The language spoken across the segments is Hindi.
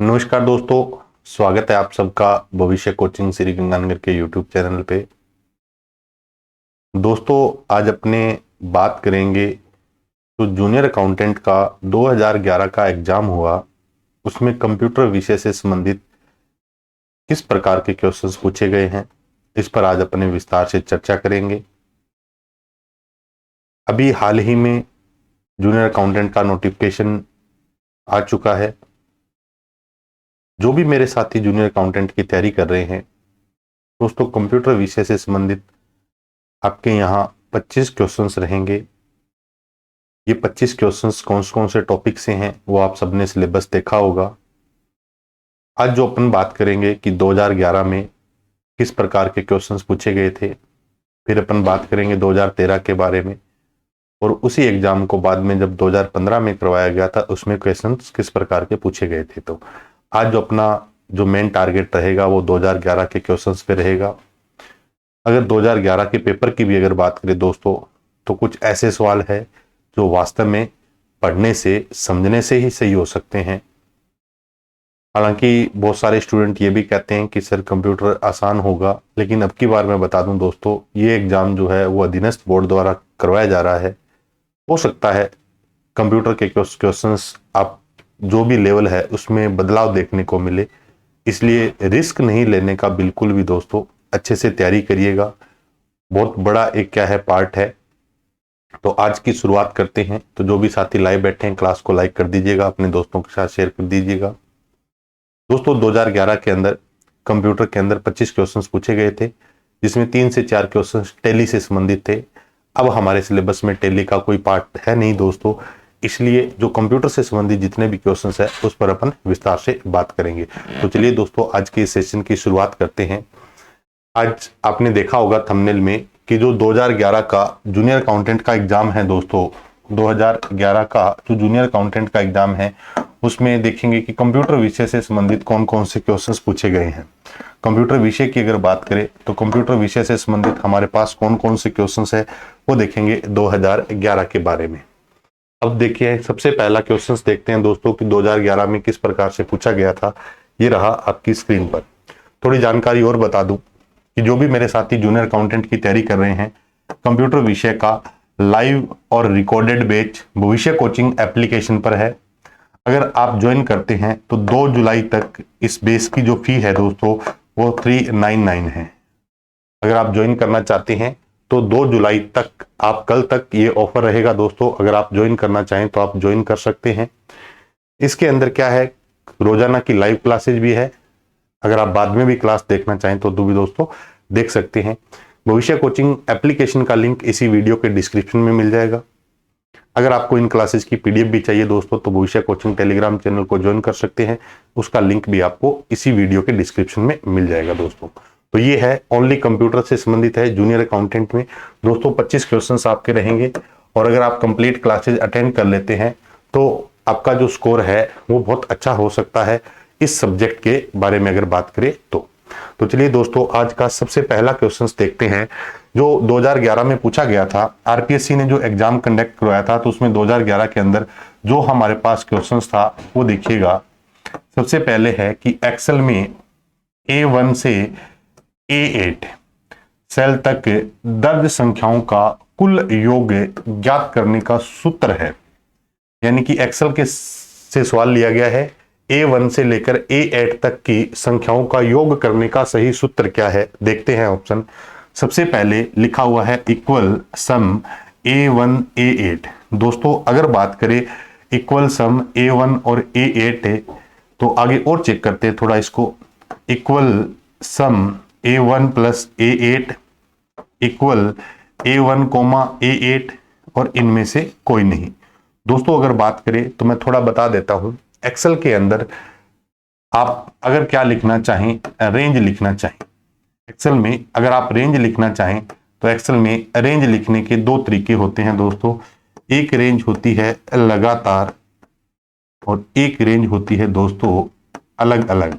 नमस्कार दोस्तों, स्वागत है आप सबका भविष्य कोचिंग श्री गंगानगर के यूट्यूब चैनल पे। दोस्तों, आज अपने बात करेंगे तो जूनियर अकाउंटेंट का 2011 का एग्जाम हुआ, उसमें कंप्यूटर विषय से संबंधित किस प्रकार के क्वेश्चंस पूछे गए हैं, इस पर आज अपने विस्तार से चर्चा करेंगे। अभी हाल ही में जूनियर अकाउंटेंट का नोटिफिकेशन आ चुका है। जो भी मेरे साथी जूनियर अकाउंटेंट की तैयारी कर रहे हैं दोस्तों, कंप्यूटर विषय से संबंधित आपके यहाँ 25 क्वेश्चंस रहेंगे। ये 25 क्वेश्चंस कौन कौन से टॉपिक से हैं वो आप सबने सिलेबस देखा होगा। आज जो अपन बात करेंगे कि 2011 में किस प्रकार के क्वेश्चंस पूछे गए थे, फिर अपन बात करेंगे 2013 के बारे में, और उसी एग्जाम को बाद में जब 2015 में करवाया गया था उसमें क्वेश्चंस किस प्रकार के पूछे गए थे। तो आज जो अपना जो मेन टारगेट रहेगा वो 2011 के क्वेश्चंस पे रहेगा। अगर 2011 के पेपर की भी अगर बात करें दोस्तों, तो कुछ ऐसे सवाल है जो वास्तव में पढ़ने से समझने से ही सही हो सकते हैं। हालांकि बहुत सारे स्टूडेंट ये भी कहते हैं कि सर कंप्यूटर आसान होगा, लेकिन अब की बार मैं बता दूं दोस्तों, ये एग्जाम जो है वो अधीनस्थ बोर्ड द्वारा करवाया जा रहा है। हो सकता है कंप्यूटर के क्वेश्चंस आप जो भी लेवल है उसमें बदलाव देखने को मिले, इसलिए रिस्क नहीं लेने का बिल्कुल भी दोस्तों, अच्छे से तैयारी करिएगा। बहुत बड़ा एक क्या है पार्ट है। तो आज की शुरुआत करते हैं। तो जो भी साथी लाइव बैठे हैं क्लास को लाइक कर दीजिएगा, अपने दोस्तों के साथ शेयर कर दीजिएगा। दोस्तों 2011 के अंदर कंप्यूटर के अंदर 25 क्वेश्चंस पूछे गए थे, जिसमें 3 से 4 क्वेश्चंस टैली से संबंधित थे। अब हमारे सिलेबस में टैली का कोई पार्ट है नहीं दोस्तों, इसलिए जो कंप्यूटर से संबंधित जितने भी क्वेश्चंस है उस पर अपन विस्तार से बात करेंगे। तो चलिए दोस्तों, आज के इस सेशन की शुरुआत करते हैं। आज आपने देखा होगा थंबनेल में कि जो 2011 का जूनियर अकाउंटेंट का एग्जाम है दोस्तों, 2011 का जो जूनियर अकाउंटेंट का एग्जाम है उसमें देखेंगे कि कंप्यूटर विषय से संबंधित कौन कौन से क्वेश्चंस पूछे गए हैं। कंप्यूटर विषय की अगर बात करें तो कंप्यूटर विषय से संबंधित हमारे पास कौन कौन से क्वेश्चंस है वो देखेंगे 2011 के बारे में। अब देखिए, सबसे पहला क्वेश्चंस देखते हैं दोस्तों कि 2011 में किस प्रकार से पूछा गया था। ये रहा आपकी स्क्रीन पर। थोड़ी जानकारी और बता दूं कि जो भी मेरे साथी जूनियर अकाउंटेंट की तैयारी कर रहे हैं, कंप्यूटर विषय का लाइव और रिकॉर्डेड बैच भविष्य कोचिंग एप्लीकेशन पर है। अगर आप ज्वाइन करते हैं तो 2 जुलाई तक इस बेस की जो फी है दोस्तों वो 399 है। अगर आप ज्वाइन करना चाहते हैं तो 2 जुलाई तक, आप कल तक ये ऑफर रहेगा दोस्तों। अगर आप ज्वाइन करना चाहें तो आप ज्वाइन कर सकते हैं। इसके अंदर क्या है, रोजाना की लाइव क्लासेज भी है। अगर आप बाद में भी क्लास देखना चाहें तो भी दोस्तों देख सकते हैं। भविष्य कोचिंग एप्लीकेशन का लिंक इसी वीडियो के डिस्क्रिप्शन में मिल जाएगा। अगर आपको इन क्लासेस की पीडीएफ भी चाहिए दोस्तों तो भविष्य कोचिंग टेलीग्राम चैनल को ज्वाइन कर सकते हैं। उसका लिंक भी आपको इसी वीडियो के डिस्क्रिप्शन में मिल जाएगा दोस्तों। तो ये है ओनली कंप्यूटर से संबंधित है जूनियर अकाउंटेंट में दोस्तों। 25 क्वेश्चंस आपके रहेंगे, और अगर आप कंप्लीट क्लासेज अटेंड कर लेते हैं तो आपका जो स्कोर है वो बहुत अच्छा हो सकता है इस सब्जेक्ट के बारे में अगर बात करें तो चलिए दोस्तों, आज का सबसे पहला क्वेश्चंस देखते हैं जो 2011 में पूछा गया था। आरपीएससी ने जो एग्जाम कंडक्ट करवाया था तो उसमें 2011 के अंदर जो हमारे पास क्वेश्चंस था वो देखिएगा। सबसे पहले है कि एक्सेल में A1 से A8 सेल तक दर्ज संख्याओं का कुल योग ज्ञात करने का सूत्र है। यानी कि एक्सेल के से सवाल लिया गया है, A1 से लेकर A8 तक की संख्याओं का योग करने का सही सूत्र क्या है। देखते हैं ऑप्शन। सबसे पहले लिखा हुआ है इक्वल सम A1 A8। दोस्तों अगर बात करें इक्वल सम A1 और A8 है तो आगे और चेक करते हैं थोड़ा इसको। Equal sum A1 plus A8 equal A1 comma A8, और इनमें से कोई नहीं। दोस्तों अगर बात करें तो मैं थोड़ा बता देता हूं। एक्सेल के अंदर आप अगर क्या लिखना चाहें, रेंज लिखना चाहें। एक्सेल में अगर आप रेंज लिखना चाहें तो एक्सेल में रेंज लिखने के 2 तरीके होते हैं दोस्तों। एक रेंज होती है लगातार और एक रेंज होती है दोस्तों अलग अलग।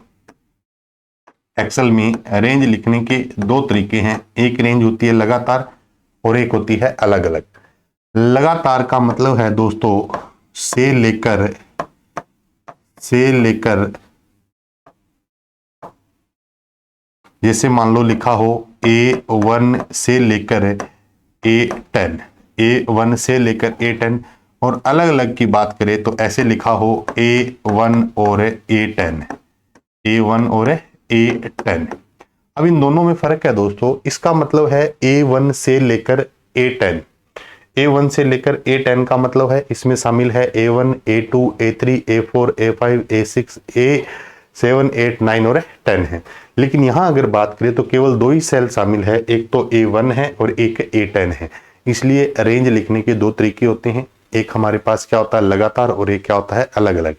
एक्सेल में रेंज लिखने के 2 तरीके हैं। एक रेंज होती है लगातार और एक होती है अलग अलग। लगातार का मतलब है दोस्तों से लेकर जैसे मान लो लिखा हो A1 से लेकर A10, A1 से लेकर A10, और अलग अलग की बात करें तो ऐसे लिखा हो A1 और A10, A1 और A10। अब इन दोनों में फर्क है दोस्तों, इसका मतलब है A1 से लेकर A10, A1 से लेकर A10 का मतलब है इसमें शामिल है A1, A2, A3, A4, A5, A6, A7, 8, 9 और 10 है। लेकिन यहां अगर बात करें तो केवल दो ही सेल शामिल है, एक तो A1 है और एक A10 है। इसलिए रेंज लिखने के दो तरीके होते हैं, एक हमारे पास क्या होता है लगातार, और एक क्या होता है अलग अलग।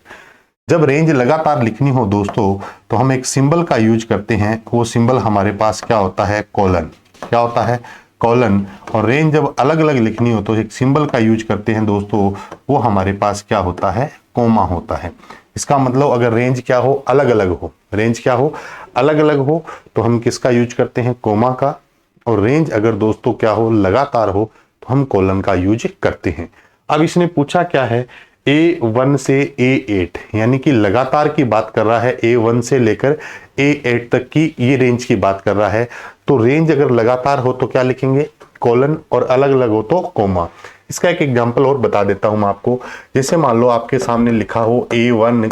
जब रेंज लगातार लिखनी हो दोस्तों तो हम एक सिंबल का यूज करते हैं, वो सिंबल हमारे पास क्या होता है कॉलन, क्या होता है कॉलन। और रेंज जब अलग अलग लिखनी हो तो एक सिंबल का यूज करते हैं दोस्तों, वो हमारे पास क्या होता है कोमा होता है। इसका मतलब अगर रेंज क्या हो अलग अलग हो, रेंज क्या हो अलग अलग हो तो हम किसका यूज करते हैं कोमा का, और रेंज अगर दोस्तों क्या हो लगातार हो तो हम कॉलन का यूज करते हैं। अब इसने पूछा क्या है A1 से A8, यानी कि लगातार की बात कर रहा है, A1 से लेकर A8 तक की ये रेंज की बात कर रहा है। तो रेंज अगर लगातार हो तो क्या लिखेंगे कॉलन, और अलग अलग हो तो कोमा। इसका एक एग्जांपल और बता देता हूं मैं आपको। जैसे मान लो आपके सामने लिखा हो A1,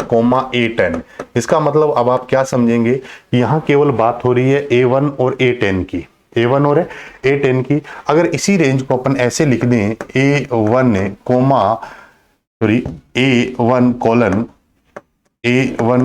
A10, इसका मतलब अब आप क्या समझेंगे कि यहां केवल बात हो रही है A1 और A10 की, A1 और A10 की। अगर इसी रेंज को अपन ऐसे लिख दें A1 coma sorry A1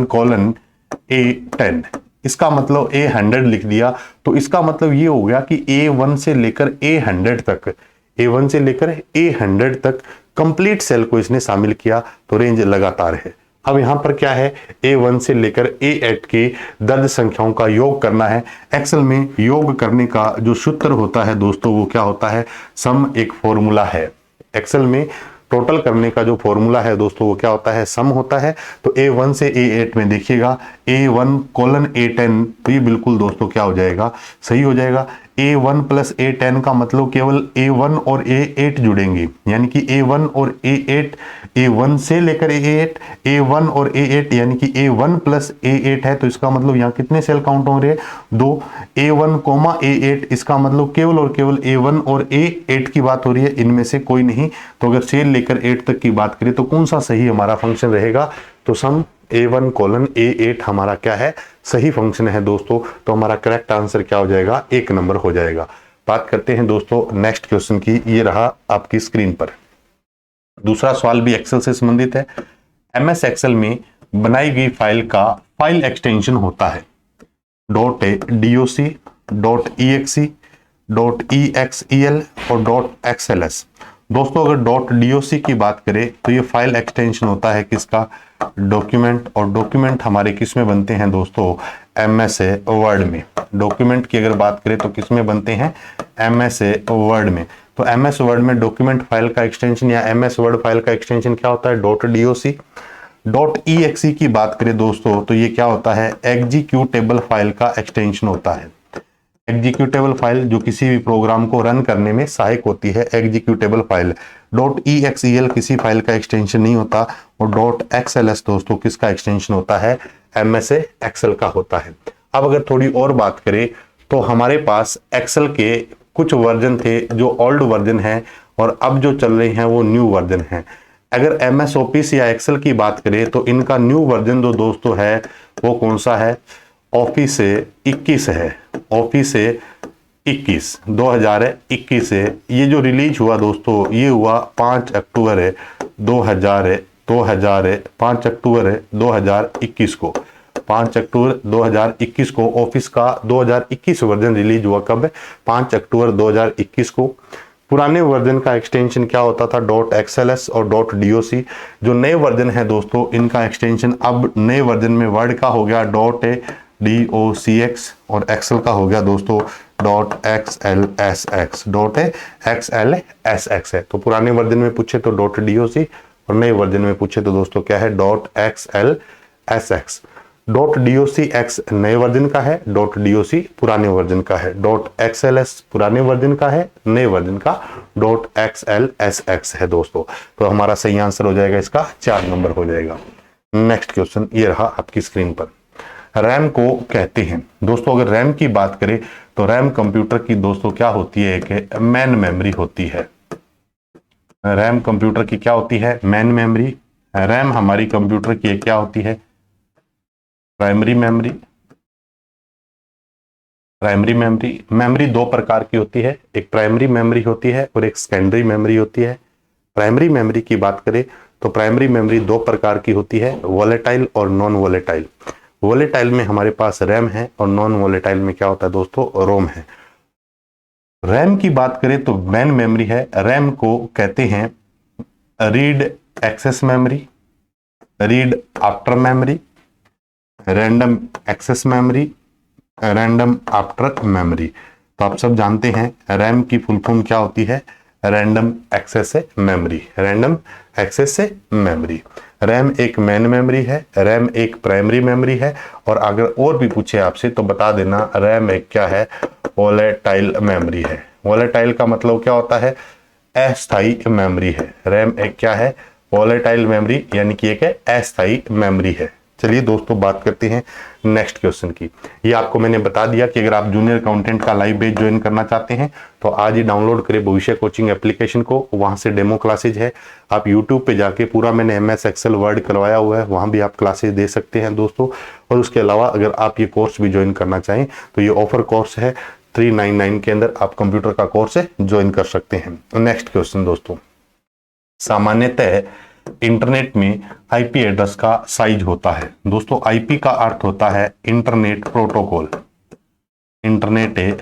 colon A10, इसका मतलब A100 लिख दिया, तो इसका मतलब ये हो गया कि A1 से लेकर A100 तक, A1 से लेकर A100 तक कंप्लीट सेल को इसने शामिल किया, तो रेंज लगातार है। अब यहां पर क्या है A1 से लेकर A8 के दर्ज संख्याओं का योग करना है। एक्सेल में योग करने का जो सूत्र होता है दोस्तों वो क्या होता है सम, एक फॉर्मूला है। एक्सेल में टोटल करने का जो फॉर्मूला है दोस्तों वो क्या होता है सम होता है। तो A1 से A8 में देखिएगा A1 कॉलन A10, तो ये बिल्कुल दोस्तों क्या हो जाएगा सही हो जाएगा। A1 प्लस A10 का मतलब केवल A1 और A8 जुड़ेंगे, यानी कि A1 और A8, A1 से लेकर A8, A1 और A8 यानी कि A1 प्लस A8 है, तो इसका मतलब यहाँ कितने सेल काउंट हो रहे हैं दो। A1 कोमा A8, इसका मतलब केवल और केवल A1 और A8 की बात हो रही है, इनमें से कोई नहीं। तो अगर सेल लेकर 8 तक की बात करें तो कौन सा सही हमारा फंक्शन रहेगा, तो सम A1 कॉलन A8 हमारा क्या है सही फंक्शन है दोस्तों। तो हमारा करेक्ट आंसर क्या हो जाएगा 1 नंबर हो जाएगा। बात करते हैं दोस्तों नेक्स्ट क्वेश्चन की, ये रहा आपकी स्क्रीन पर। दूसरा सवाल भी एक्सेल से संबंधित है। MS एक्सेल में बनाई गई फाइल का फाइल एक्सटेंशन होता है .doc, .exe, .exel और .xls। दोस्तों अगर .doc की बात करें तो ये फाइल एक्सटेंशन होता है किसका डॉक्यूमेंट, और डॉक्यूमेंट हमारे किस में बनते हैं दोस्तों MS वर्ड में। डॉक्यूमेंट की अगर बात करें तो किस में बनते हैं MS वर्ड में। तो MS वर्ड में डॉक्यूमेंट फाइल का एक्सटेंशन या MS वर्ड फाइल का एक्सटेंशन क्या होता है .doc। .exe की बात करें दोस्तों तो ये क्या होता है एग्जीक्यूटेबल फाइल का एक्सटेंशन होता है। एग्जीक्यूटेबल फाइल जो किसी भी प्रोग्राम को रन करने में सहायक होती है, एग्जीक्यूटेबल फाइल। .exel किसी फाइल का एक्सटेंशन नहीं होता, और .xls दोस्तों किसका एक्सटेंशन होता है MS एक्सेल का होता है। अब अगर थोड़ी और बात करें तो हमारे पास एक्सेल के कुछ वर्जन थे जो ओल्ड वर्जन है, और अब जो चल रहे हैं वो न्यू वर्जन है। अगर MS ऑफिस या एक्सेल की बात करें तो इनका न्यू वर्जन जो दोस्तों है वो कौन सा है ऑफिस 21 है, ऑफिस 21 2021 है। ये जो रिलीज हुआ दोस्तों ये हुआ 5 अक्टूबर 2021 को, 5 अक्टूबर 2021 को ऑफिस का 2021 वर्जन रिलीज हुआ। कब 5 अक्टूबर 2021 को। पुराने वर्जन का एक्सटेंशन क्या होता था .xls और .doc। जो नए वर्जन है दोस्तों इनका एक्सटेंशन अब नए वर्जन में वर्ड का हो गया .docx और एक्सेल का हो गया दोस्तों .xlsx है। तो पुराने वर्जन में पूछे तो .doc और नए वर्जन में पूछे तो दोस्तों क्या है .xlsx। .docx नए वर्जन का है, .doc पुराने वर्जन का है, .xls पुराने वर्जन का है, नए वर्जन का .xlsx है दोस्तों। तो हमारा सही आंसर हो जाएगा इसका 4 नंबर हो जाएगा। नेक्स्ट क्वेश्चन ये रहा आपकी स्क्रीन पर। रैम को कहते हैं। दोस्तों अगर रैम की बात करें तो रैम कंप्यूटर की दोस्तों क्या होती है, एक मेन मेमोरी होती है। रैम कंप्यूटर की क्या होती है, मेन मेमोरी। रैम हमारी कंप्यूटर की क्या होती है, primary memory. Primary memory, memory दो प्रकार की होती है, एक प्राइमरी मेमोरी होती है और एक सेकेंडरी मेमोरी होती है। प्राइमरी मेमोरी की बात करें तो प्राइमरी मेमोरी दो प्रकार की होती है, वोलेटाइल और नॉन वोलेटाइल। वोलेटाइल में हमारे पास रैम है और नॉन वोलेटाइल में क्या होता है दोस्तों, रोम है। रैम की बात करें तो मेन मेमोरी है, रैम को कहते हैं read access memory, read after memory, random access memory, random after memory. तो आप सब जानते हैं रैम की फुल फॉर्म क्या होती है, random access memory, random access memory. RAM एक मेन मेमोरी है, रैम एक प्राइमरी मेमोरी है, और अगर और भी पूछे आपसे तो बता देना रैम एक क्या है, वोलेटाइल मेमोरी है। वोलेटाइल का मतलब क्या होता है, अस्थायी मेमोरी है। रैम एक क्या है, वोलेटाइल मेमोरी, यानी कि एक अस्थायी मेमोरी है। चलिए दोस्तों बात करते हैं नेक्स्ट क्वेश्चन की। ये आपको मैंने बता दिया कि अगर आप जूनियर अकाउंटेंट का लाइव बैच ज्वाइन करना चाहते हैं तो आज ही डाउनलोड करें भविष्य कोचिंग एप्लीकेशन को, वहां से डेमो क्लासेज है। आप यूट्यूब पे जाके पूरा मैंने MS एक्सेल वर्ड करवाया हुआ है, वहां भी आप क्लासेज दे सकते हैं दोस्तों। और उसके अलावा अगर आप ये कोर्स भी ज्वाइन करना चाहें तो ये ऑफर कोर्स है, 399 के अंदर आप कंप्यूटर का कोर्स ज्वाइन कर सकते हैं। नेक्स्ट क्वेश्चन दोस्तों, सामान्यतः इंटरनेट में आईपी एड्रेस का साइज होता है। दोस्तों आईपी का अर्थ होता है internet protocol, internet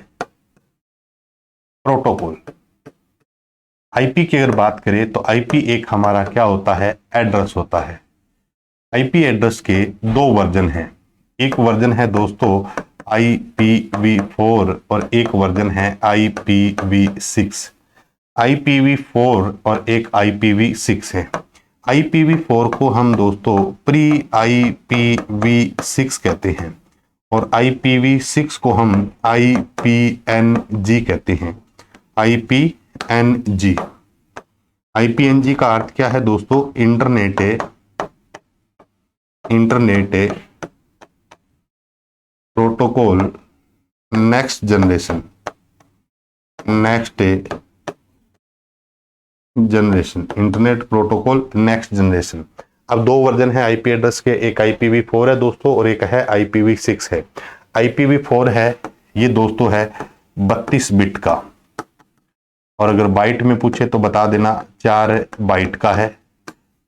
protocol. IP की अगर बात करें तो आईपी एक हमारा क्या होता है, एड्रेस होता है। आईपी एड्रेस के दो वर्जन हैं, एक वर्जन है दोस्तों IPv4 और एक वर्जन है IPv6। IPv4 और एक IPv6 है। IPv4 को हम दोस्तों प्री IPv6 कहते हैं और IPv6 को हम IPNG कहते हैं, IPNG। IPNG का अर्थ क्या है दोस्तों, internet protocol next generation, internet protocol next generation. अब दो वर्जन है आईपी एड्रेस के, एक IPv4 है दोस्तों और एक है IPv6 है। IPv4 है ये दोस्तों है 32 बिट का, और अगर बाइट में पूछे तो बता देना 4 बाइट का है,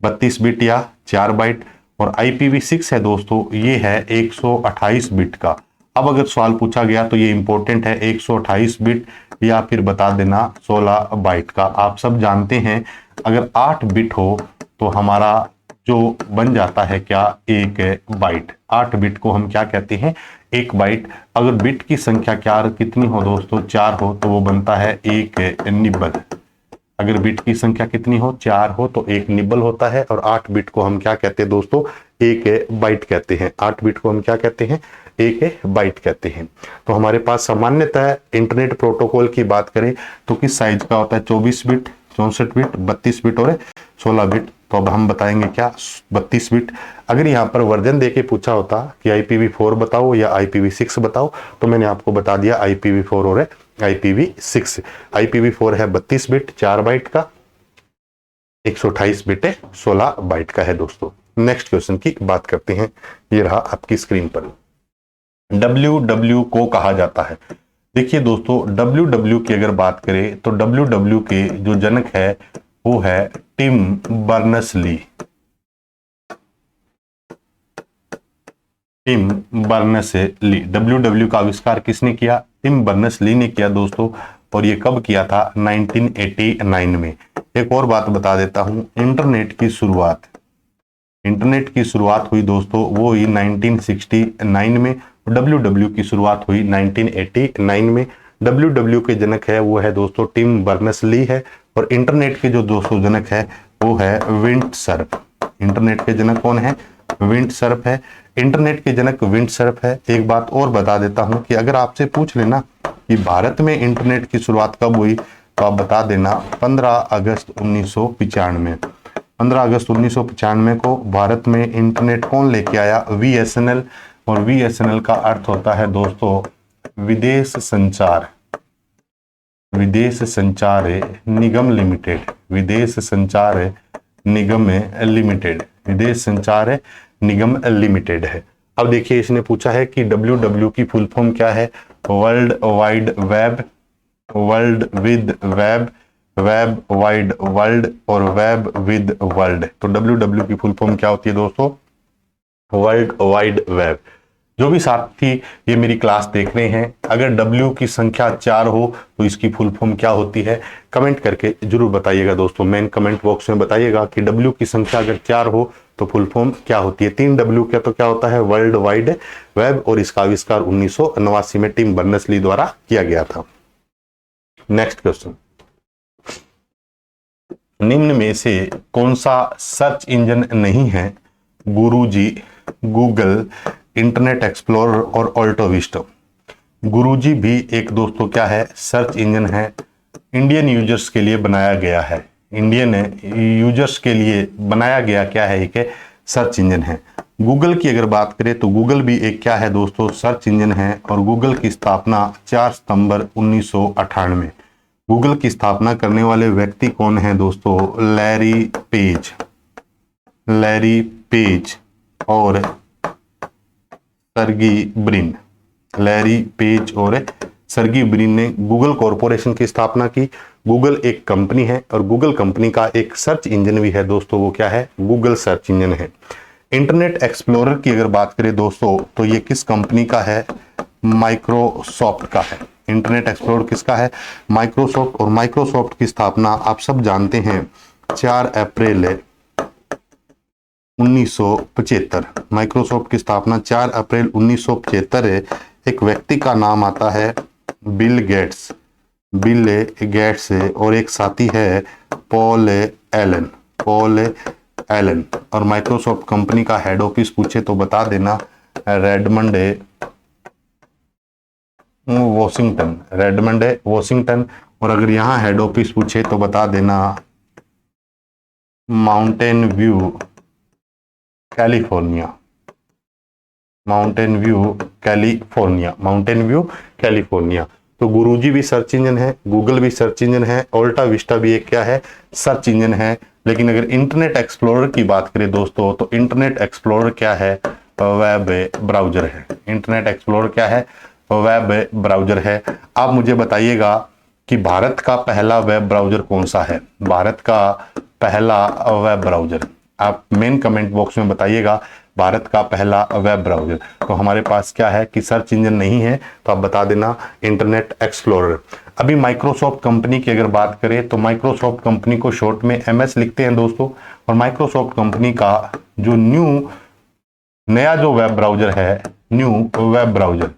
32 बिट या 4 बाइट। और IPv6 है दोस्तों ये है 128 बिट का। अब अगर सवाल पूछा गया तो ये इंपॉर्टेंट है, 128 बिट या फिर बता देना 16 बाइट का। आप सब जानते हैं अगर 8 बिट हो तो हमारा जो बन जाता है क्या, एक बाइट। 8 बिट को हम क्या कहते हैं, एक बाइट। अगर बिट की संख्या क्या कितनी हो दोस्तों, 4 हो तो वो बनता है एक निब्बल। अगर बिट की संख्या कितनी हो, 4 हो तो एक निब्बल होता है। और 8 बिट को हम क्या कहते हैं दोस्तों, एक बाइट कहते हैं। 8 बिट को हम क्या कहते हैं, एक बाइट कहते हैं। तो हमारे पास सामान्यतः इंटरनेट प्रोटोकॉल की बात करें तो किस साइज का होता है, 24 बिट, 64 बिट, 32 बिट और 16 बिट। तो अब हम बताएंगे क्या, 32 बिट। अगर यहाँ पर वर्जन देके पूछा होता कि IPv4 बताओ या IPv6 बताओ तो मैंने आपको बता दिया IPv4 और IPv6। IPv4 है 32 बिट 4 बाइट का, 128 बिट 16 बाइट का है दोस्तों। नेक्स्ट क्वेश्चन की बात करते हैं, ये रहा आपकी स्क्रीन पर। WW को कहा जाता है। देखिए दोस्तों WW की अगर बात करें तो WW के जो जनक है वो है Tim Berners-Lee. Tim Berners-Lee. WW का आविष्कार किसने किया, टिम बर्नर्स-ली ने किया दोस्तों। और ये कब किया था, 1989 में। एक और बात बता देता हूं, इंटरनेट की शुरुआत हुई दोस्तों वो हुई 1969 में। WW की शुरुआत हुई 1989 में। WW के जनक है वो है दोस्तों टिम बर्नर्स-ली है। और इंटरनेट के जो दोस्तों जनक है वो है विंडसर्फ। इंटरनेट के जनक कौन है, विंडसर्फ है। इंटरनेट के जनक विंडसर्फ है। एक बात और बता देता हूं कि अगर आपसे पूछ लेना कि भारत में इंटरनेट की शुरुआत कब हुई तो आप बता देना 15 अगस्त 1995। 15 अगस्त 1995 को भारत में इंटरनेट कौन लेके आया, VSNL। और VSNL का अर्थ होता है दोस्तों विदेश संचार निगम लिमिटेड, विदेश संचार निगम लिमिटेड, विदेश संचार निगम लिमिटेड है। अब देखिए इसने पूछा है कि WW की फुल फॉर्म क्या है, world wide web, world with web, web wide world और वेब विद वर्ल्ड। तो WW की फुल फॉर्म क्या होती है दोस्तों, वर्ल्ड वाइड वेब। जो भी साथी ये मेरी क्लास देख रहे हैं, अगर W की संख्या 4 हो तो इसकी फुल फॉर्म क्या होती है, कमेंट करके जरूर बताइएगा दोस्तों। मेन कमेंट बॉक्स में बताइएगा कि W की संख्या अगर 4 हो तो फुल फॉर्म क्या होती है। 3 W का तो क्या होता है, वर्ल्ड वाइड वेब, और इसका आविष्कार 1989 में टिम बर्नर्स-ली द्वारा किया गया था। नेक्स्ट क्वेश्चन, निम्न में से कौन सा सर्च इंजन नहीं है, गुरुजी, गूगल, इंटरनेट एक्सप्लोरर और ऑल्टो विस्टा। गुरुजी भी एक दोस्तों क्या है, सर्च इंजन है, इंडियन यूजर्स के लिए बनाया गया है, इंडियन यूजर्स के लिए बनाया गया क्या है, एक सर्च इंजन है। गूगल की अगर बात करें तो गूगल भी एक क्या है दोस्तों, सर्च इंजन है, और गूगल की स्थापना 4 सितंबर 1998। गूगल की स्थापना करने वाले व्यक्ति कौन है दोस्तों, लैरी पेज और सर्गी ब्रिन। लैरी पेज और सर्गी ब्रिन ने गूगल कॉरपोरेशन की स्थापना की। गूगल एक कंपनी है और गूगल कंपनी का एक सर्च इंजन भी है दोस्तों, वो क्या है, गूगल सर्च इंजन है। इंटरनेट एक्सप्लोरर की अगर बात करें दोस्तों तो ये किस कंपनी का है, माइक्रोसॉफ्ट का है। इंटरनेट एक्सप्लोरर किसका है, माइक्रोसॉफ्ट, और माइक्रोसॉफ्ट की स्थापना आप सब जानते हैं 4 अप्रैल 1975। माइक्रोसॉफ्ट की स्थापना 4 अप्रैल 1975 है। एक व्यक्ति का नाम आता है बिल गेट्स है, और एक साथी है पॉल एलन। और माइक्रोसॉफ्ट कंपनी का हेड ऑफिस पूछे तो बता देना रेडमंड वॉशिंगटन। और अगर यहाँ हेड ऑफिस पूछे तो बता देना माउंटेन व्यू कैलिफोर्निया। तो गुरुजी भी सर्च इंजन है, गूगल भी सर्च इंजन है, ऑल्टा विस्टा भी एक क्या है, सर्च इंजन है। लेकिन अगर इंटरनेट एक्सप्लोरर की बात करें दोस्तों तो इंटरनेट एक्सप्लोरर क्या है, वेब ब्राउजर है। इंटरनेट एक्सप्लोरर क्या है, वेब ब्राउजर है। आप मुझे बताइएगा कि भारत का पहला वेब ब्राउजर कौन सा है, भारत का पहला वेब ब्राउजर। आप मेन कमेंट बॉक्स में बताइएगा भारत का पहला वेब ब्राउजर। तो हमारे पास क्या है कि सर्च इंजन नहीं है, तो आप बता देना इंटरनेट एक्सप्लोरर। अभी माइक्रोसॉफ्ट कंपनी की अगर बात करें तो माइक्रोसॉफ्ट कंपनी को शॉर्ट में MS लिखते हैं दोस्तों। और माइक्रोसॉफ्ट कंपनी का जो नया जो वेब ब्राउजर है, न्यू वेब ब्राउजर,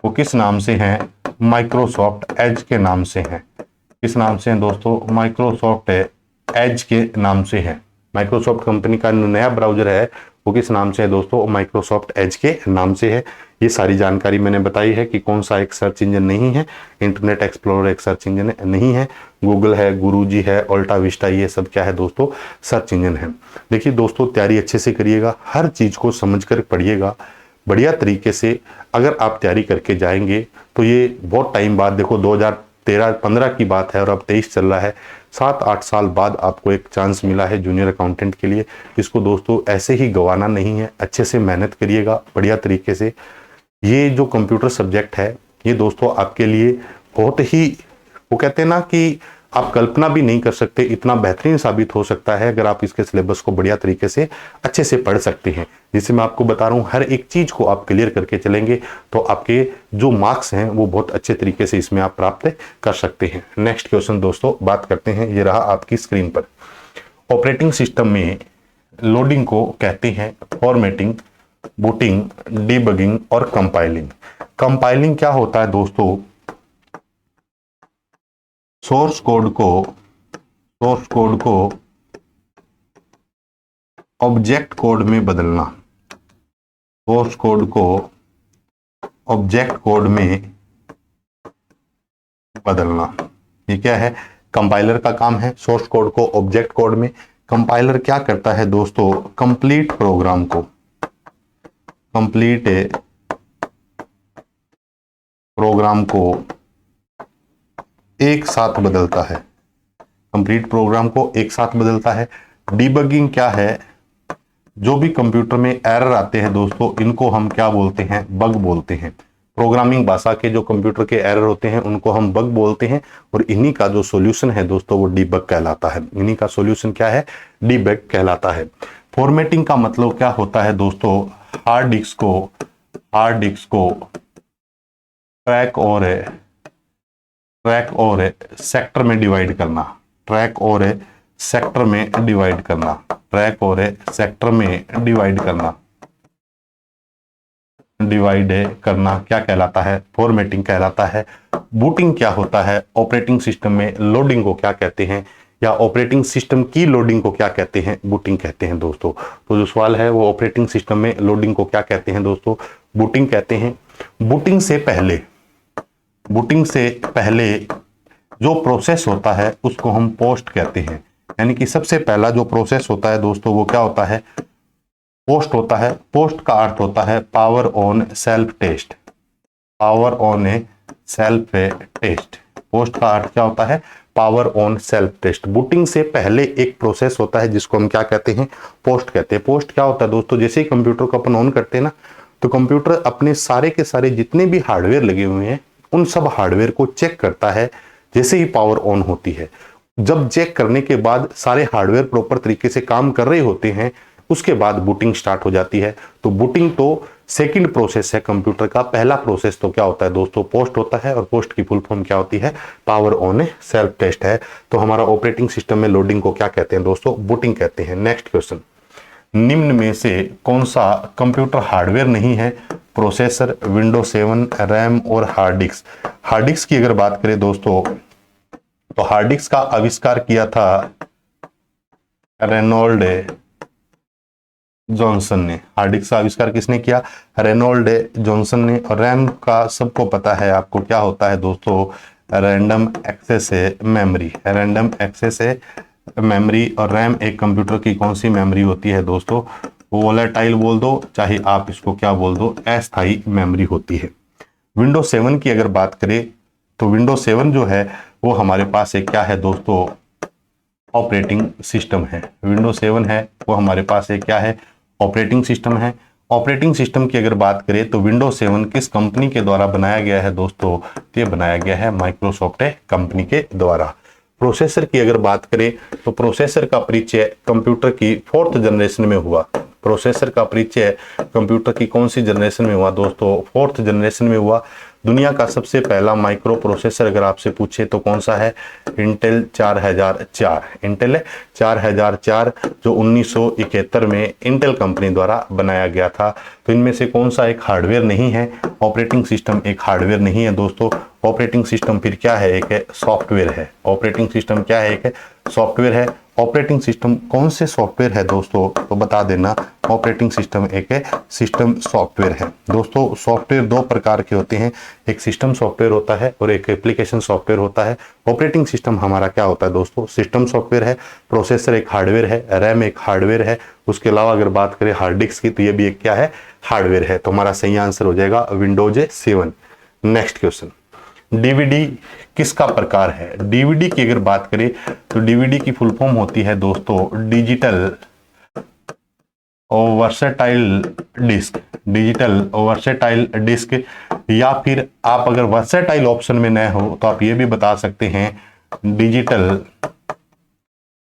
वो किस नाम से है, माइक्रोसॉफ्ट एज के नाम से है। किस नाम से है दोस्तों, माइक्रोसॉफ्ट एज के नाम से है। माइक्रोसॉफ्ट कंपनी का नया ब्राउजर है वो किस नाम से है दोस्तों, माइक्रोसॉफ्ट एज के नाम से है। ये सारी जानकारी मैंने बताई है कि कौन सा एक सर्च इंजन नहीं है, इंटरनेट एक्सप्लोरर एक सर्च इंजन नहीं है, गूगल है, गुरुजी है, ऑल्टा विस्टा, ये सब क्या है दोस्तों, सर्च इंजन है। देखिए दोस्तों, तैयारी अच्छे से करिएगा, हर चीज को समझ कर पढ़िएगा बढ़िया तरीके से। अगर आप तैयारी करके जाएंगे तो ये बहुत टाइम बाद, देखो 2013-15 की बात है और अब 23 चल रहा है, 7-8 साल बाद आपको एक चांस मिला है जूनियर अकाउंटेंट के लिए। इसको दोस्तों ऐसे ही गंवाना नहीं है, अच्छे से मेहनत करिएगा बढ़िया तरीके से। ये जो कंप्यूटर सब्जेक्ट है ये दोस्तों आपके लिए बहुत ही, वो कहते हैं ना कि आप कल्पना भी नहीं कर सकते, इतना बेहतरीन साबित हो सकता है अगर आप इसके सिलेबस को बढ़िया तरीके से अच्छे से पढ़ सकते हैं। जिससे मैं आपको बता रहा हूँ हर एक चीज को आप क्लियर करके चलेंगे तो आपके जो मार्क्स हैं वो बहुत अच्छे तरीके से इसमें आप प्राप्त कर सकते हैं। नेक्स्ट क्वेश्चन दोस्तों बात करते हैं, ये रहा आपकी स्क्रीन पर। ऑपरेटिंग सिस्टम में लोडिंग को कहते हैं फॉर्मेटिंग, बूटिंग, डीबगिंग और कंपाइलिंग। कंपाइलिंग क्या होता है दोस्तों, सोर्स कोड को ऑब्जेक्ट कोड में बदलना, सोर्स कोड को ऑब्जेक्ट कोड में बदलना, ये क्या है, कंपाइलर का काम है सोर्स कोड को ऑब्जेक्ट कोड में। कंपाइलर क्या करता है दोस्तों, कंप्लीट प्रोग्राम कंप्लीट प्रोग्राम को एक साथ बदलता है, कंप्लीट प्रोग्राम को एक साथ बदलता है। डीबगिंग क्या है, जो भी कंप्यूटर में एरर आते हैं दोस्तों, इनको हम क्या बोलते हैं, बग बोलते हैं। प्रोग्रामिंग भाषा के जो कंप्यूटर के एरर होते हैं उनको हम बग बोलते हैं, और इन्हीं का जो सॉल्यूशन है दोस्तों वो डीबग कहलाता है। इन्हीं का सॉल्यूशन क्या है, डीबग कहलाता है। फॉर्मेटिंग का मतलब क्या होता है दोस्तों, हार्ड डिस्क को ट्रैक और सेक्टर में डिवाइड करना, ट्रैक और सेक्टर में डिवाइड करना, ट्रैक और सेक्टर में डिवाइड करना क्या कहलाता है, फॉर्मेटिंग कहलाता है। बूटिंग क्या होता है, ऑपरेटिंग सिस्टम में लोडिंग को क्या कहते हैं, या ऑपरेटिंग सिस्टम की लोडिंग को क्या कहते हैं, बूटिंग कहते हैं दोस्तों। तो जो सवाल है वो ऑपरेटिंग सिस्टम में लोडिंग को क्या कहते हैं दोस्तों, बूटिंग कहते हैं। बूटिंग से पहले जो प्रोसेस होता है उसको हम पोस्ट कहते हैं। यानी कि सबसे पहला जो प्रोसेस होता है दोस्तों वो क्या होता है, पोस्ट होता है। पोस्ट का अर्थ होता है power on self test, power on a self test. POST का अर्थ क्या होता है, power on self test. Booting से पहले एक प्रोसेस होता है जिसको हम क्या कहते हैं, पोस्ट कहते हैं। पोस्ट क्या होता है दोस्तों, जैसे ही कंप्यूटर को अपन ऑन करते हैं ना, तो कंप्यूटर अपने सारे के सारे जितने भी हार्डवेयर लगे हुए हैं उन सब हार्डवेयर को चेक करता है जैसे ही पावर ऑन होती है। जब चेक करने के बाद सारे हार्डवेयर प्रॉपर तरीके से काम कर रहे होते हैं, उसके बाद बूटिंग स्टार्ट हो जाती है। तो बूटिंग तो सेकंड प्रोसेस है कंप्यूटर का। पहला प्रोसेस तो क्या होता है दोस्तों, पोस्ट होता है, और पोस्ट की फुल फॉर्म क्या होती है, पावर ऑन सेल्फ टेस्ट है। तो हमारा ऑपरेटिंग सिस्टम में लोडिंग को क्या कहते हैं दोस्तों, बूटिंग कहते हैं। नेक्स्ट क्वेश्चन, निम्न में से कौन सा कंप्यूटर हार्डवेयर नहीं है, प्रोसेसर, विंडो 7, रैम और हार्ड डिस्क। हार्ड डिस्क की अगर बात करें दोस्तों, तो हार्ड डिस्क का आविष्कार किया था रेनॉल्ड जॉनसन ने। हार्ड डिस्क का आविष्कार किसने किया, रेनॉल्ड जॉनसन ने। और रैम का सबको पता है आपको क्या होता है दोस्तों, random access memory, random access memory. और रैम एक कंप्यूटर की कौन सी मेमोरी होती है दोस्तों, वोलेटाइल बोल दो, चाहे आप इसको क्या बोल दो, अस्थायी मेमोरी होती है। विंडो 7 की अगर बात करें तो विंडो 7 जो है वो हमारे पास एक क्या है दोस्तों, ऑपरेटिंग सिस्टम है। विंडो 7 है वो हमारे पास एक क्या है, ऑपरेटिंग सिस्टम है। ऑपरेटिंग सिस्टम की अगर बात करें तो विंडो 7 किस कंपनी के द्वारा बनाया गया है दोस्तों, ये बनाया गया है माइक्रोसॉफ्ट कंपनी के द्वारा। प्रोसेसर की अगर बात करें तो प्रोसेसर का परिचय कंप्यूटर की 4th जनरेशन में हुआ। प्रोसेसर का परिचय कंप्यूटर की कौन सी जनरेशन में हुआ दोस्तों, 4th जनरेशन में हुआ। दुनिया का सबसे पहला माइक्रो प्रोसेसर अगर आपसे पूछे तो कौन सा है, इंटेल 4004। इंटेल 4004 जो 1971 में इंटेल कंपनी द्वारा बनाया गया था। तो इनमें से कौन सा एक हार्डवेयर नहीं है, ऑपरेटिंग सिस्टम एक हार्डवेयर नहीं है दोस्तों। ऑपरेटिंग सिस्टम फिर क्या है, एक सॉफ्टवेयर है। ऑपरेटिंग सिस्टम क्या है, एक सॉफ्टवेयर है। ऑपरेटिंग सिस्टम कौन से सॉफ्टवेयर है दोस्तों, तो बता देना। ऑपरेटिंग सिस्टम एक सिस्टम सॉफ्टवेयर है दोस्तों। सॉफ्टवेयर दो प्रकार के होते हैं, एक सिस्टम सॉफ्टवेयर होता है और एक एप्लीकेशन सॉफ्टवेयर होता है। ऑपरेटिंग सिस्टम हमारा क्या होता है दोस्तों, सिस्टम सॉफ्टवेयर है। प्रोसेसर एक हार्डवेयर है, रैम एक हार्डवेयर है। उसके अलावा अगर बात करें हार्ड डिस्क की तो ये भी एक क्या है, हार्डवेयर है। तो हमारा सही आंसर हो जाएगा विंडोज 7। नेक्स्ट क्वेश्चन, डीवीडी किसका प्रकार है। डीवीडी की अगर बात करें तो डीवीडी की फुल फॉर्म होती है दोस्तों digital versatile disc, digital versatile disc. या फिर आप अगर वर्सेटाइल ऑप्शन में न हो तो आप ये भी बता सकते हैं digital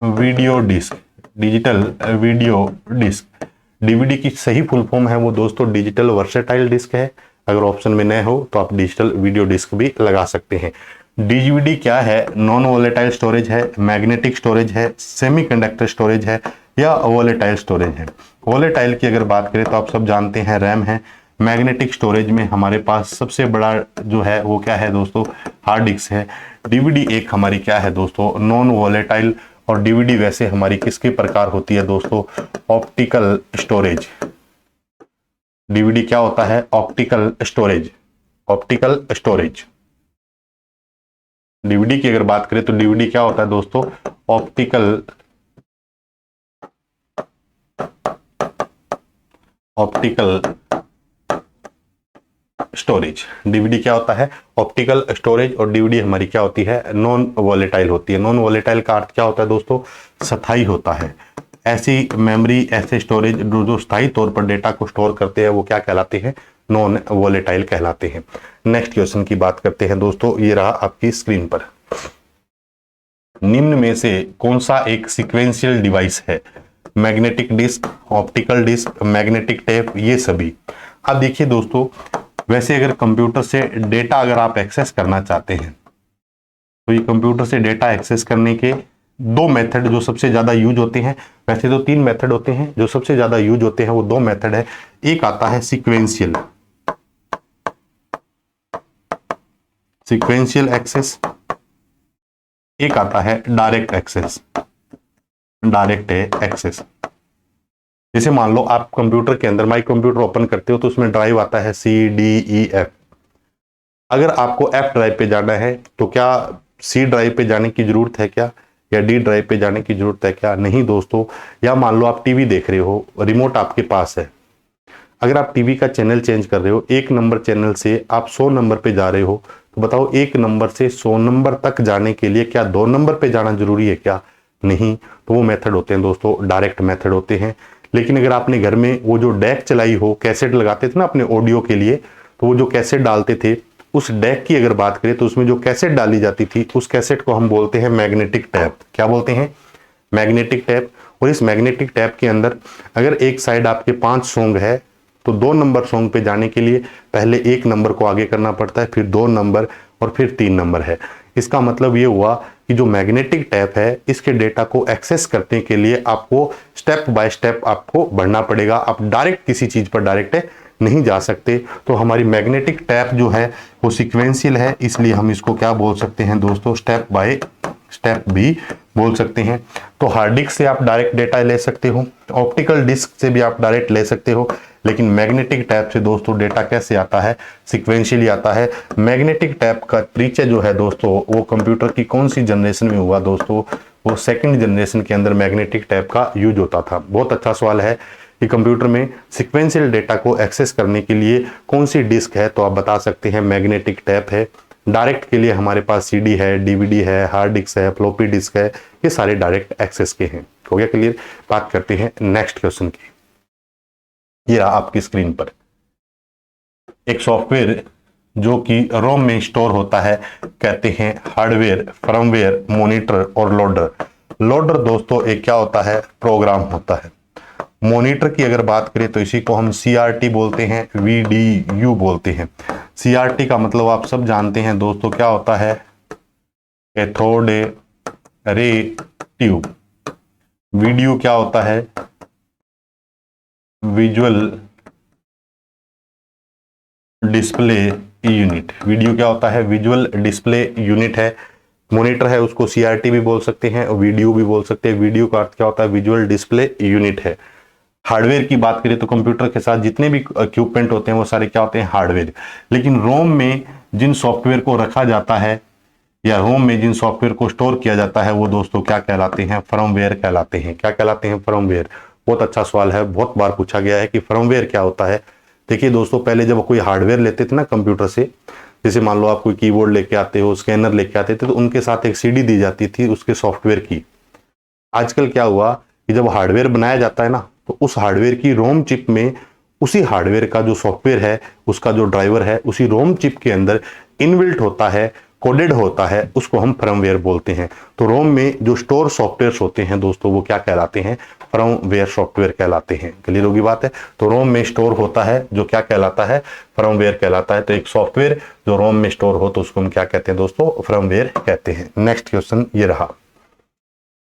video disc, digital video disc. DVD की सही फुल फॉर्म है वो दोस्तों डिजिटल वर्सेटाइल डिस्क है। अगर ऑप्शन में न हो तो आप डिजिटल वीडियो डिस्क भी लगा सकते हैं। डीवीडी क्या है, नॉन वोलेटाइल स्टोरेज है, मैग्नेटिक स्टोरेज है, सेमीकंडक्टर स्टोरेज है, या वोलेटाइल स्टोरेज है। वोलेटाइल की अगर बात करें तो आप सब जानते हैं रैम है। मैग्नेटिक स्टोरेज में हमारे पास सबसे बड़ा जो है वो क्या है दोस्तों, हार्ड डिस्क है। डीवीडी एक हमारी क्या है दोस्तों, नॉन वोलेटाइल। और डीवीडी वैसे हमारी किसके प्रकार होती है दोस्तों, ऑप्टिकल स्टोरेज। डीवीडी क्या होता है, optical storage, optical storage. DVD की अगर बात करें तो डीवीडी क्या होता है दोस्तों, ऑप्टिकल स्टोरेज। डीवीडी क्या होता है? Optical storage. और डीवीडी हमारी क्या होती है? नॉन वॉलेटाइल होती है। नॉन वॉलेटाइल का अर्थ क्या होता है दोस्तों? स्थायी होता है। ऐसी मेमोरी, ऐसे स्टोरेज जो स्थायी तौर पर डेटा को स्टोर करते हैं वो क्या कहलाते हैं? नॉन वॉलेटाइल कहलाते हैं। नेक्स्ट क्वेश्चन की बात करते हैं दोस्तों, ये रहा आपकी स्क्रीन पर। निम्न में से कौन सा एक सीक्वेंशियल डिवाइस है? Magnetic disk, optical disk, magnetic tape, ये सभी। अब देखिए दोस्तों, वैसे अगर कंप्यूटर से डेटा अगर आप एक्सेस करना चाहते हैं तो ये कंप्यूटर से डेटा एक्सेस करने के दो मेथड जो सबसे ज्यादा यूज होते हैं, वैसे तो तीन मेथड होते हैं, जो सबसे ज्यादा यूज होते हैं वो दो मेथड है। एक आता है सीक्वेंशियल एक्सेस, एक आता है डायरेक्ट एक्सेस। जैसे मान लो आप कंप्यूटर के अंदर माई कंप्यूटर ओपन करते हो तो उसमें ड्राइव आता है CDEF। अगर आपको F ड्राइव पे जाना है तो क्या C ड्राइव पे जाने की जरूरत है क्या, या D ड्राइव पे जाने की जरूरत है क्या? नहीं दोस्तों। या मान लो आप टीवी देख रहे हो, रिमोट आपके पास है, अगर आप टीवी का चैनल चेंज कर रहे हो, 1 नंबर चैनल से आप 100 नंबर पे जा रहे हो, तो बताओ 1 नंबर से 100 नंबर तक जाने के लिए क्या 2 नंबर पे जाना जरूरी है क्या? नहीं। तो वो मेथड होते हैं दोस्तों, डायरेक्ट मेथड होते हैं। लेकिन अगर आपने घर में वो जो डेक चलाई हो, कैसेट लगाते थे ना अपने ऑडियो के लिए, तो वो जो कैसेट डालते थे, उस डेक की अगर बात करें तो उसमें जो कैसेट डाली जाती थी उस कैसेट को हम बोलते हैं मैग्नेटिक टैप। क्या बोलते हैं? Magnetic tap. और इस मैग्नेटिक टैप के अंदर अगर एक साइड आपके 5 सॉन्ग है तो 2 नंबर सॉन्ग पे जाने के लिए पहले 1 नंबर को आगे करना पड़ता है, फिर 2 नंबर और फिर 3 नंबर है। इसका मतलब ये हुआ कि जो मैग्नेटिक टैप है इसके डेटा को एक्सेस करने के लिए आपको स्टेप बाय स्टेप आपको बढ़ना पड़ेगा। आप डायरेक्ट किसी चीज पर डायरेक्ट नहीं जा सकते। तो हमारी मैग्नेटिक टैप जो है वो सीक्वेंशियल है, इसलिए हम इसको क्या बोल सकते हैं दोस्तों? स्टेप बाय स्टेप भी बोल सकते हैं। तो हार्ड डिस्क से आप डायरेक्ट डेटा ले सकते हो, ऑप्टिकल डिस्क से भी आप डायरेक्ट ले सकते हो, लेकिन मैग्नेटिक टैप से दोस्तों डेटा कैसे आता है? सीक्वेंशियली आता है। मैग्नेटिक टैप का परिचय जो है दोस्तों वो कंप्यूटर की कौन सी जनरेशन में हुआ दोस्तों? वो सेकंड जनरेशन के अंदर मैग्नेटिक टैप का यूज होता था। बहुत अच्छा सवाल है कि कंप्यूटर में सीक्वेंशियल डेटा को एक्सेस करने के लिए कौन सी डिस्क है, तो आप बता सकते हैं मैग्नेटिक टैप है। डायरेक्ट के लिए हमारे पास CD है, DVD है, हार्ड डिस्क है, फ्लॉपी डिस्क है, ये सारे डायरेक्ट एक्सेस के हैं। हो गया क्लियर? बात करते हैं नेक्स्ट क्वेश्चन की। ये रहा आपकी स्क्रीन पर एक सॉफ्टवेयर जो कि रोम में स्टोर होता है, कहते हैं हार्डवेयर, फर्मवेयर, मॉनिटर और लोडर। लोडर दोस्तों एक क्या होता है? प्रोग्राम होता है। मॉनिटर की अगर बात करें तो इसी को हम CRT बोलते हैं, VDU बोलते हैं। CRT का मतलब आप सब जानते हैं दोस्तों क्या होता है? Cathode ray tube. VDU क्या होता है? Visual display unit. वीडियो क्या होता है? विजुअल डिस्प्ले यूनिट है। मॉनिटर है उसको CRT भी बोल सकते हैं और VDU भी बोल सकते हैं। VDU का अर्थ क्या होता है? विजुअल डिस्प्ले यूनिट है। हार्डवेयर की बात करें तो कंप्यूटर के साथ जितने भी इक्विपमेंट होते हैं वो सारे क्या होते हैं? हार्डवेयर। लेकिन रोम में जिन सॉफ्टवेयर को रखा जाता है या रोम में जिन सॉफ्टवेयर को स्टोर किया जाता है वो दोस्तों क्या कहलाते हैं? फर्मवेयर कहलाते हैं। क्या कहलाते हैं? फर्मवेयर। बहुत अच्छा सवाल है, बहुत बार पूछा गया है कि फर्मवेयर क्या होता है। देखिए दोस्तों, पहले जब कोई हार्डवेयर लेते थे ना कंप्यूटर से, जैसे मान लो आप कोई कीबोर्ड लेके आते हो, स्कैनर लेके आते थे, तो उनके साथ एक CD दी जाती थी उसके सॉफ्टवेयर की। आजकल क्या हुआ कि जब हार्डवेयर बनाया जाता है ना तो उस हार्डवेयर की रोम चिप में उसी हार्डवेयर का जो सॉफ्टवेयर है, उसका जो ड्राइवर है, उसी रोम चिप के अंदर इनबिल्ट होता है, कोडेड होता है, उसको हम फर्मवेयर बोलते हैं। तो रोम में जो स्टोर सॉफ्टवेयर होते हैं दोस्तों वो क्या कहलाते हैं? फर्मवेयर सॉफ्टवेयर कहलाते हैं। क्लियर होगी बात है? तो रोम में स्टोर होता है जो क्या कहलाता है? फर्मवेयर कहलाता है। तो एक सॉफ्टवेयर जो रोम में स्टोर हो तो उसको हम क्या कहते हैं दोस्तों? फर्मवेयर कहते हैं। नेक्स्ट क्वेश्चन ये रहा।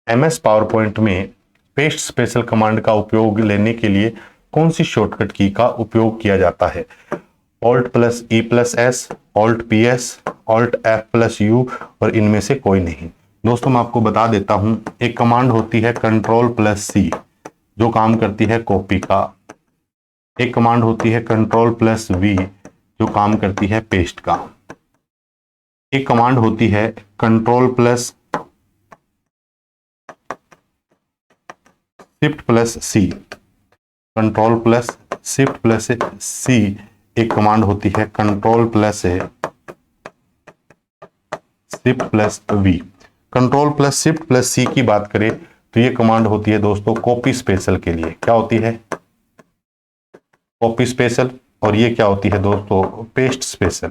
MS पावर पॉइंट में पेस्ट स्पेशल कमांड का उपयोग लेने के लिए कौन सी शॉर्टकट की का उपयोग किया जाता है? Alt+E+S, Alt+PS, Alt+F+U और इनमें से कोई नहीं। दोस्तों मैं आपको बता देता हूं, एक कमांड होती है Ctrl+C जो काम करती है कॉपी का। एक कमांड होती है Ctrl+V जो काम करती है पेस्ट का। एक कमांड होती है Ctrl+Shift+C, Ctrl+Shift+C, एक कमांड होती है control plus shift plus V. Control plus shift plus C की बात करें तो ये कमांड होती है दोस्तों कॉपी स्पेशल के लिए। क्या होती है? Copy special. और ये क्या होती है दोस्तों? Paste special.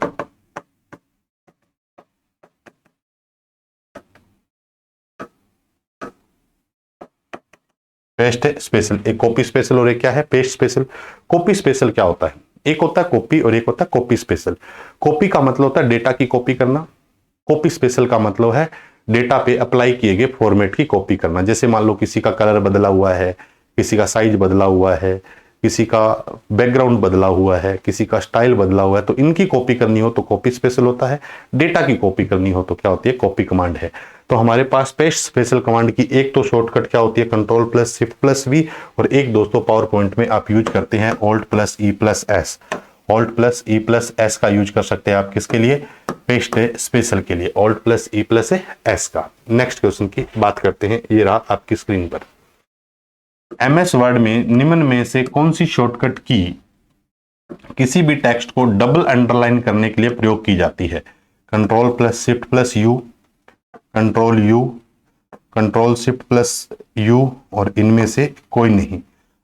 पेस्ट स्पेशल, एक कॉपी स्पेशल और एक क्या है? Paste special. कॉपी स्पेशल क्या होता है? एक होता है कॉपी और एक होता है कॉपी स्पेशल। कॉपी का मतलब होता है डेटा की कॉपी करना। कॉपी स्पेशल का मतलब है डेटा पे अप्लाई किए गए फॉर्मेट की कॉपी करना। जैसे मान लो किसी का कलर बदला हुआ है, किसी का साइज बदला हुआ है, किसी का बैकग्राउंड बदला हुआ है, किसी का स्टाइल बदला हुआ है, तो इनकी कॉपी करनी हो तो कॉपी स्पेशल होता है। डेटा की कॉपी करनी हो तो क्या होती है? कॉपी कमांड है। तो हमारे पास पेस्ट स्पेशल कमांड की एक तो शॉर्टकट क्या होती है? Control plus shift plus V. और एक दोस्तों पावर पॉइंट में आप यूज करते हैं alt plus E plus S. Alt plus E plus S का यूज कर सकते हैं आप किसके लिए? पेस्ट स्पेशल के लिए, alt plus E plus S का। नेक्स्ट क्वेश्चन की बात करते हैं, ये रहा आपकी स्क्रीन पर। एमएस वर्ड में निम्न में से कौन सी शॉर्टकट की किसी भी टेक्स्ट को डबल अंडरलाइन करने के लिए प्रयोग की जाती है? Control plus shift plus U, control you, control shift plus you, और इनमें से कोई नहीं।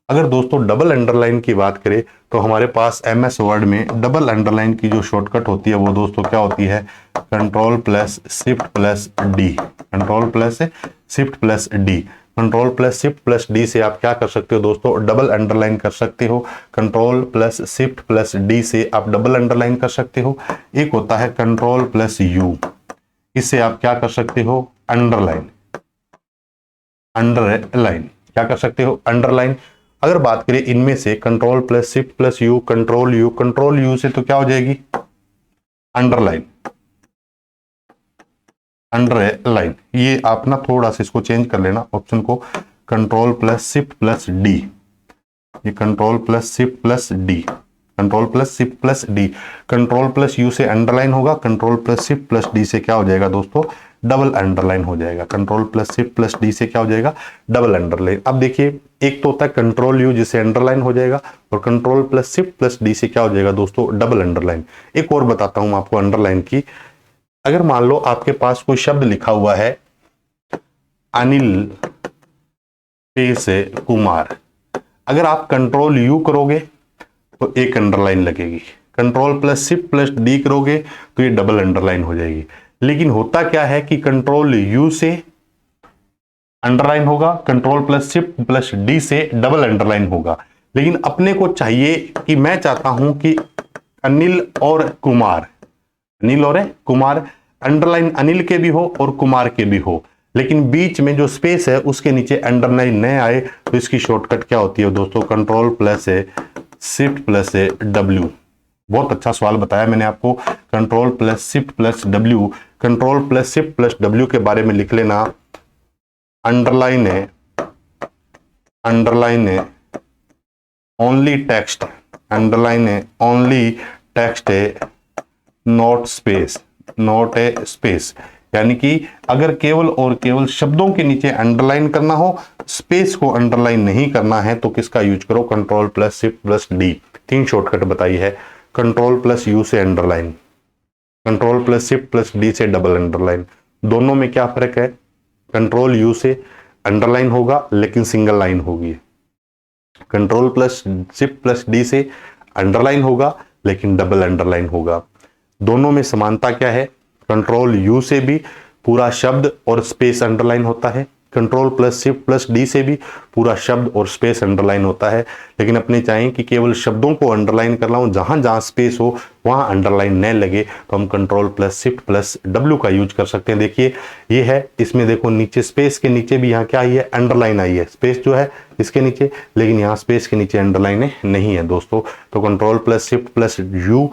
अगर दोस्तों डबल अंडरलाइन की बात करें तो हमारे पास एमएस वर्ड में डबल अंडरलाइन की जो शॉर्टकट होती है वो दोस्तों क्या होती है? Control plus shift plus D. Control plus shift plus D. Control plus shift plus D से आप क्या कर सकते हो दोस्तों? डबल अंडरलाइन कर सकते हो। Control plus shift plus D से आप डबल अंडरलाइन कर सकते हो। एक होता है कंट्रोल प्लस यू, इससे आप क्या कर सकते हो? अंडरलाइन। अंडरलाइन क्या कर सकते हो? अंडरलाइन। अगर बात करें इनमें से control plus shift plus U, control you, control you से तो क्या हो जाएगी? अंडरलाइन। अंडरलाइन। ये आप ना थोड़ा सा इसको चेंज कर लेना ऑप्शन को, control plus shift plus D. ये control plus shift plus D, control plus shift plus D. Control plus U से अंडरलाइन होगा, control plus shift plus D से क्या हो जाएगा दोस्तों? डबल अंडरलाइन हो जाएगा। Control plus shift plus D से क्या हो जाएगा? Double underline. अब देखिए एक तो होता है कंट्रोल यू जिसे अंडरलाइन हो जाएगा, और control plus shift plus D से क्या हो जाएगा दोस्तों? Double underline. एक और बताता हूं आपको अंडरलाइन की। अगर मान लो आपके पास कोई शब्द लिखा हुआ है अनिल पे से कुमार, अगर आप कंट्रोल यू करोगे तो एक अंडरलाइन लगेगी, control plus shift plus D करोगे तो ये डबल अंडरलाइन हो जाएगी। लेकिन होता क्या है कि कंट्रोल यू से अंडरलाइन होगा, control plus shift plus D से डबल अंडरलाइन होगा। लेकिन अपने को चाहिए कि मैं चाहता हूं कि अनिल और कुमार, अनिल और कुमार, अंडरलाइन अनिल के भी हो और कुमार के भी हो, लेकिन बीच में जो स्पेस है उसके नीचे अंडरलाइन न आए, तो इसकी शॉर्टकट क्या होती है दोस्तों? Control plus shift plus W. बहुत अच्छा सवाल बताया मैंने आपको। Control plus shift plus W, control plus shift plus W के बारे में लिख लेना। अंडरलाइन है, अंडरलाइन है ओनली टेक्स्ट, अंडरलाइन है ओनली टेक्स्ट है, not space, not a space. यानी कि अगर केवल और केवल शब्दों के नीचे अंडरलाइन करना हो, स्पेस को अंडरलाइन नहीं करना है, तो किसका यूज करो? Control plus shift plus D. तीन शॉर्टकट बताई है। कंट्रोल प्लस यू से underline, control plus shift plus D से डबल अंडरलाइन। दोनों में क्या फर्क है? कंट्रोल यू से अंडरलाइन होगा लेकिन सिंगल लाइन होगी, control plus shift plus D से अंडरलाइन होगा लेकिन डबल अंडरलाइन होगा। दोनों में समानता क्या है? कंट्रोल यू से भी पूरा शब्द और स्पेस अंडरलाइन होता है, control plus shift plus D से भी पूरा शब्द और स्पेस अंडरलाइन होता है। लेकिन अपने चाहें कि केवल शब्दों को अंडरलाइन करना हो, जहां जहां स्पेस हो वहां अंडरलाइन न लगे, तो हम control plus shift plus W का यूज कर सकते हैं। देखिए ये है, इसमें देखो नीचे स्पेस के नीचे भी यहाँ क्या आई है? अंडरलाइन आई है, स्पेस जो है इसके नीचे, लेकिन यहाँ स्पेस के नीचे अंडरलाइन नहीं है दोस्तों। तो control plus shift plus U,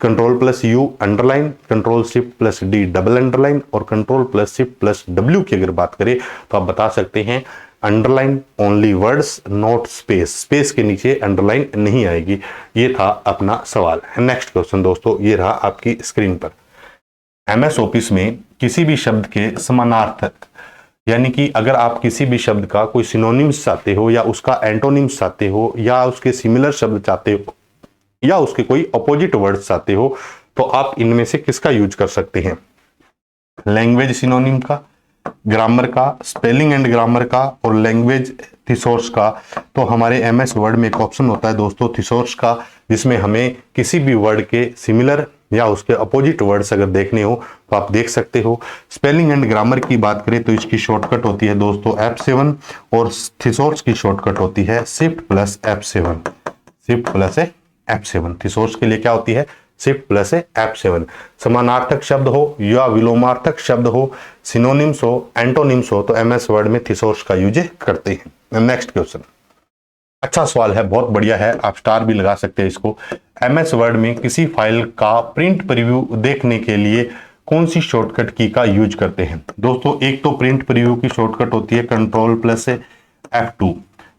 control plus U underline, control shift plus D double underline, और control plus shift plus W की अगर बात करें तो आप बता सकते हैं underline only words not space, space के नीचे अंडरलाइन नहीं आएगी। ये था अपना सवाल। नेक्स्ट क्वेश्चन दोस्तों ये रहा आपकी स्क्रीन पर। एमएस ऑफिस में किसी भी शब्द के समानार्थक, यानी कि अगर आप किसी भी शब्द का कोई सिनोनिम्स चाहते हो या उसका एंटोनिम्स चाहते हो या उसके सिमिलर शब्द चाहते हो, या उसके कोई अपोजिट वर्ड्स चाहते हो तो आप इनमें से किसका यूज कर सकते हैं? लैंग्वेज सिनोनिम का, ग्रामर का, स्पेलिंग एंड ग्रामर का और लैंग्वेज थिसॉरस का। तो हमारे एमएस वर्ड में एक ऑप्शन होता है दोस्तों थिसॉरस का, जिसमें हमें किसी भी वर्ड के सिमिलर या उसके अपोजिट वर्ड्स अगर देखने हो तो आप देख सकते हो। स्पेलिंग एंड ग्रामर की बात करें तो इसकी शॉर्टकट होती है दोस्तों F7 और थिसॉरस की शॉर्टकट होती है shift plus F7। Shift plus F7 thesaurus के लिए क्या होती है? Shift plus F7। समानार्थक शब्द हो या विलोमार्थक शब्द हो, सिनोनिम्स हो, एंटोनिम्स हो, तो एमएस वर्ड में थिसॉरस का यूज करते हैं। नेक्स्ट क्वेश्चन, अच्छा सवाल है, बहुत बढ़िया है, आप स्टार भी लगा सकते हैं इसको। एमएस वर्ड में किसी फाइल का प्रिंट प्रीव्यू देखने के लिए कौन सी शॉर्टकट की का यूज करते हैं? दोस्तों एक तो प्रिंट प्रीव्यू की शॉर्टकट होती है कंट्रोल प्लस F2।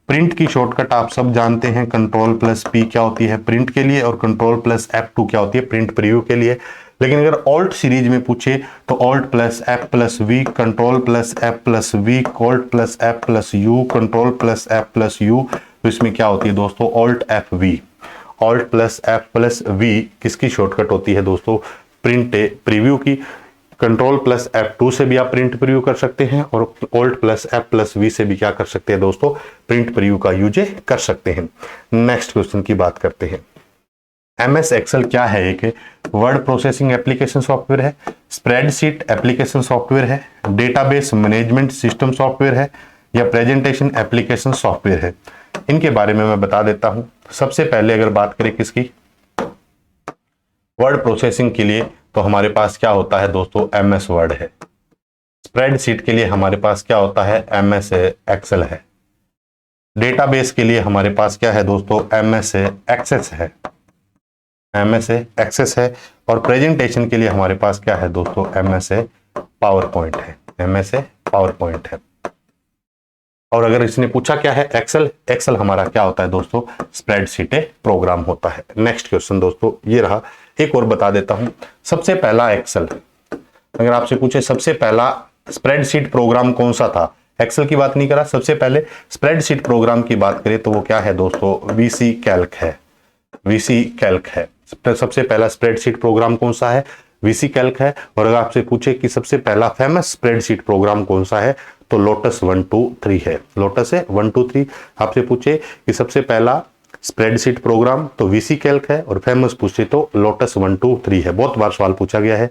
प्रिंट की शॉर्टकट आप सब जानते हैं, कंट्रोल प्लस P क्या होती है प्रिंट के लिए और कंट्रोल प्लस F2 क्या होती है प्रिंट प्रीव्यू के लिए। लेकिन अगर ऑल्ट सीरीज में पूछे तो alt plus F plus V, control plus F plus V, alt plus F plus U, control plus F plus U, तो इसमें क्या होती है दोस्तों? Alt FV। Alt plus F plus V किसकी शॉर्टकट होती है दोस्तों? प्रिंट प्रीव्यू की। कंट्रोल प्लस F2 से भी आप प्रिंट प्रीव्यू कर सकते हैं और alt plus F plus V से भी क्या कर सकते हैं दोस्तों? प्रिंट प्रीव्यू का यूज कर सकते हैं। नेक्स्ट क्वेश्चन की बात करते हैं। MS एक्सेल क्या है? एक वर्ड प्रोसेसिंग एप्लीकेशन सॉफ्टवेयर है, स्प्रेडशीट एप्लीकेशन सॉफ्टवेयर है, डेटाबेस मैनेजमेंट सिस्टम सॉफ्टवेयर है या प्रेजेंटेशन एप्लीकेशन सॉफ्टवेयर है? इनके बारे में मैं बता देता हूं। सबसे पहले अगर बात करें किसकी, वर्ड प्रोसेसिंग के लिए, तो हमारे पास क्या होता है दोस्तों? MS वर्ड है। स्प्रेडशीट के लिए हमारे पास क्या होता है? MS एक्सेल है। डेटाबेस के लिए हमारे पास क्या है दोस्तों? MS एक्सेस है। MS एक्सेस है। और प्रेजेंटेशन के लिए हमारे पास क्या है दोस्तों? MS पावर पॉइंट है। MS पावर पॉइंट है। और अगर इसने पूछा क्या है? एक्सेल, एक्सेल हमारा क्या होता है दोस्तों? स्प्रेडशीट प्रोग्राम होता है। नेक्स्ट क्वेश्चन दोस्तों ये रहा, एक और बता देता हूं। सबसे पहला एक्सेल, अगर आपसे पूछे सबसे पहला स्प्रेडशीट प्रोग्राम कौन सा था, एक्सेल की बात नहीं करा, सबसे पहले स्प्रेडशीट प्रोग्राम की बात करें तो वो क्या है दोस्तों? VC कैल्क है। VC कैल्क है। सबसे पहला स्प्रेडशीट प्रोग्राम कौन सा है? VC कैल्क है। और अगर आपसे पूछे कि सबसे पहला फेमस स्प्रेडशीट प्रोग्राम कौन सा है तो लोटस 1 2 3 है। लोटस है 1 2 3। आपसे पूछे कि सबसे पहला स्प्रेडशीट प्रोग्राम तो VC कैल्क है और फेमस पूछे तो लोटस 1 2 3 है। बहुत बार सवाल पूछा गया है,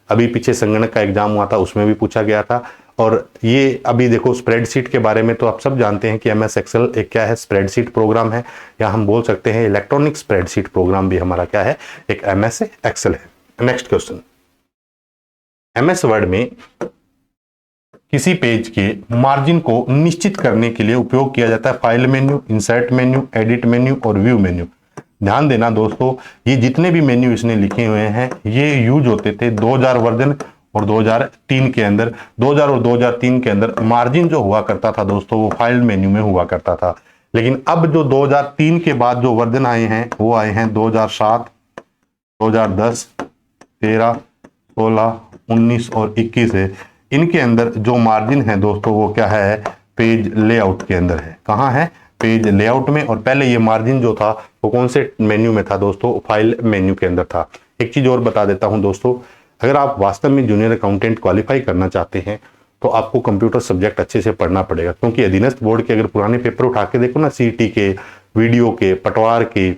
अभी पीछे संगणक का एग्जाम हुआ था उसमें भी पूछा गया था। और ये अभी देखो स्प्रेडशीट के बारे में तो आप सब जानते हैं कि MS एक्सेल एक क्या है? स्प्रेडशीट प्रोग्राम है, या हम बोल सकते हैं इलेक्ट्रॉनिक स्प्रेडशीट प्रोग्राम भी हमारा क्या है? एक MS एक्सेल है। नेक्स्ट क्वेश्चन, MS वर्ड में किसी पेज के मार्जिन को निश्चित करने के लिए उपयोग किया जाता है file menu, insert menu, edit menu और व्यू मेन्यू। ध्यान देना दोस्तों, ये जितने भी मेन्यू इसने लिखे हुए हैं ये यूज होते थे 2000 वर्जन और 2003 के अंदर। 2000 और 2003 के अंदर मार्जिन जो हुआ करता था दोस्तों वो फाइल मेन्यू में हुआ करता था। लेकिन अब जो 2003 के बाद जो वर्जन आए हैं वो आए हैं 2007, 2010, 13, 16, 19 और 21 है। इनके अंदर जो मार्जिन है दोस्तों वो क्या है? पेज लेआउट के अंदर है। कहाँ है? पेज लेआउट में। और पहले ये मार्जिन जो था वो कौन से मेन्यू में था दोस्तों? फाइल मेन्यू के अंदर था। एक चीज और बता देता हूं दोस्तों, अगर आप वास्तव में जूनियर अकाउंटेंट क्वालिफाई करना चाहते हैं तो आपको कंप्यूटर सब्जेक्ट अच्छे से पढ़ना पड़ेगा, क्योंकि अधीनस्थ बोर्ड के अगर पुराने पेपर उठा के देखो ना, CET के, वीडियो के, पटवार के,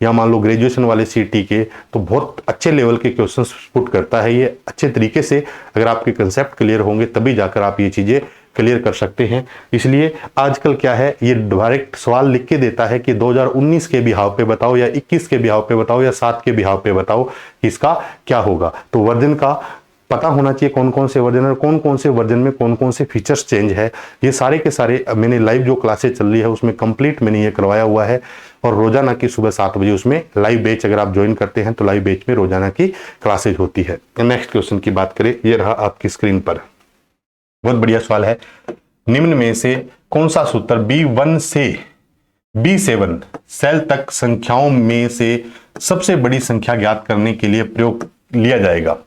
या मान लो ग्रेजुएशन वाले CET के, तो बहुत अच्छे लेवल के क्वेश्चंस पुट करता है ये अच्छे तरीके से। अगर आपके कंसेप्ट क्लियर होंगे तभी जाकर आप ये चीजें क्लियर कर सकते हैं। इसलिए आजकल क्या है, ये डायरेक्ट सवाल लिख के देता है कि 2019 के बिहाव पे बताओ या 21 के बिहाव पे बताओ या 7 के बिहाव पे बताओ कि इसका क्या होगा। तो वर्जन का पता होना चाहिए, कौन कौन से वर्जन और कौन कौन से वर्जन में कौन कौन से फीचर्स चेंज है। ये सारे के सारे मैंने लाइव जो क्लासेस चल रही है उसमें कंप्लीट मैंने ये करवाया हुआ है। और रोजाना की सुबह 7 बजे उसमें लाइव बैच अगर आप ज्वाइन करते हैं तो लाइव बैच में रोजाना की क्लासेज होती है। नेक्स्ट क्वेश्चन की बात करें, ये रहा आपकी स्क्रीन पर, बहुत बढ़िया सवाल है। निम्न में से कौन सा सूत्र B1 से B7 सेल तक संख्याओं में से सबसे बड़ी संख्या ज्ञात करने के लिए प्रयोग लिया जाएगा?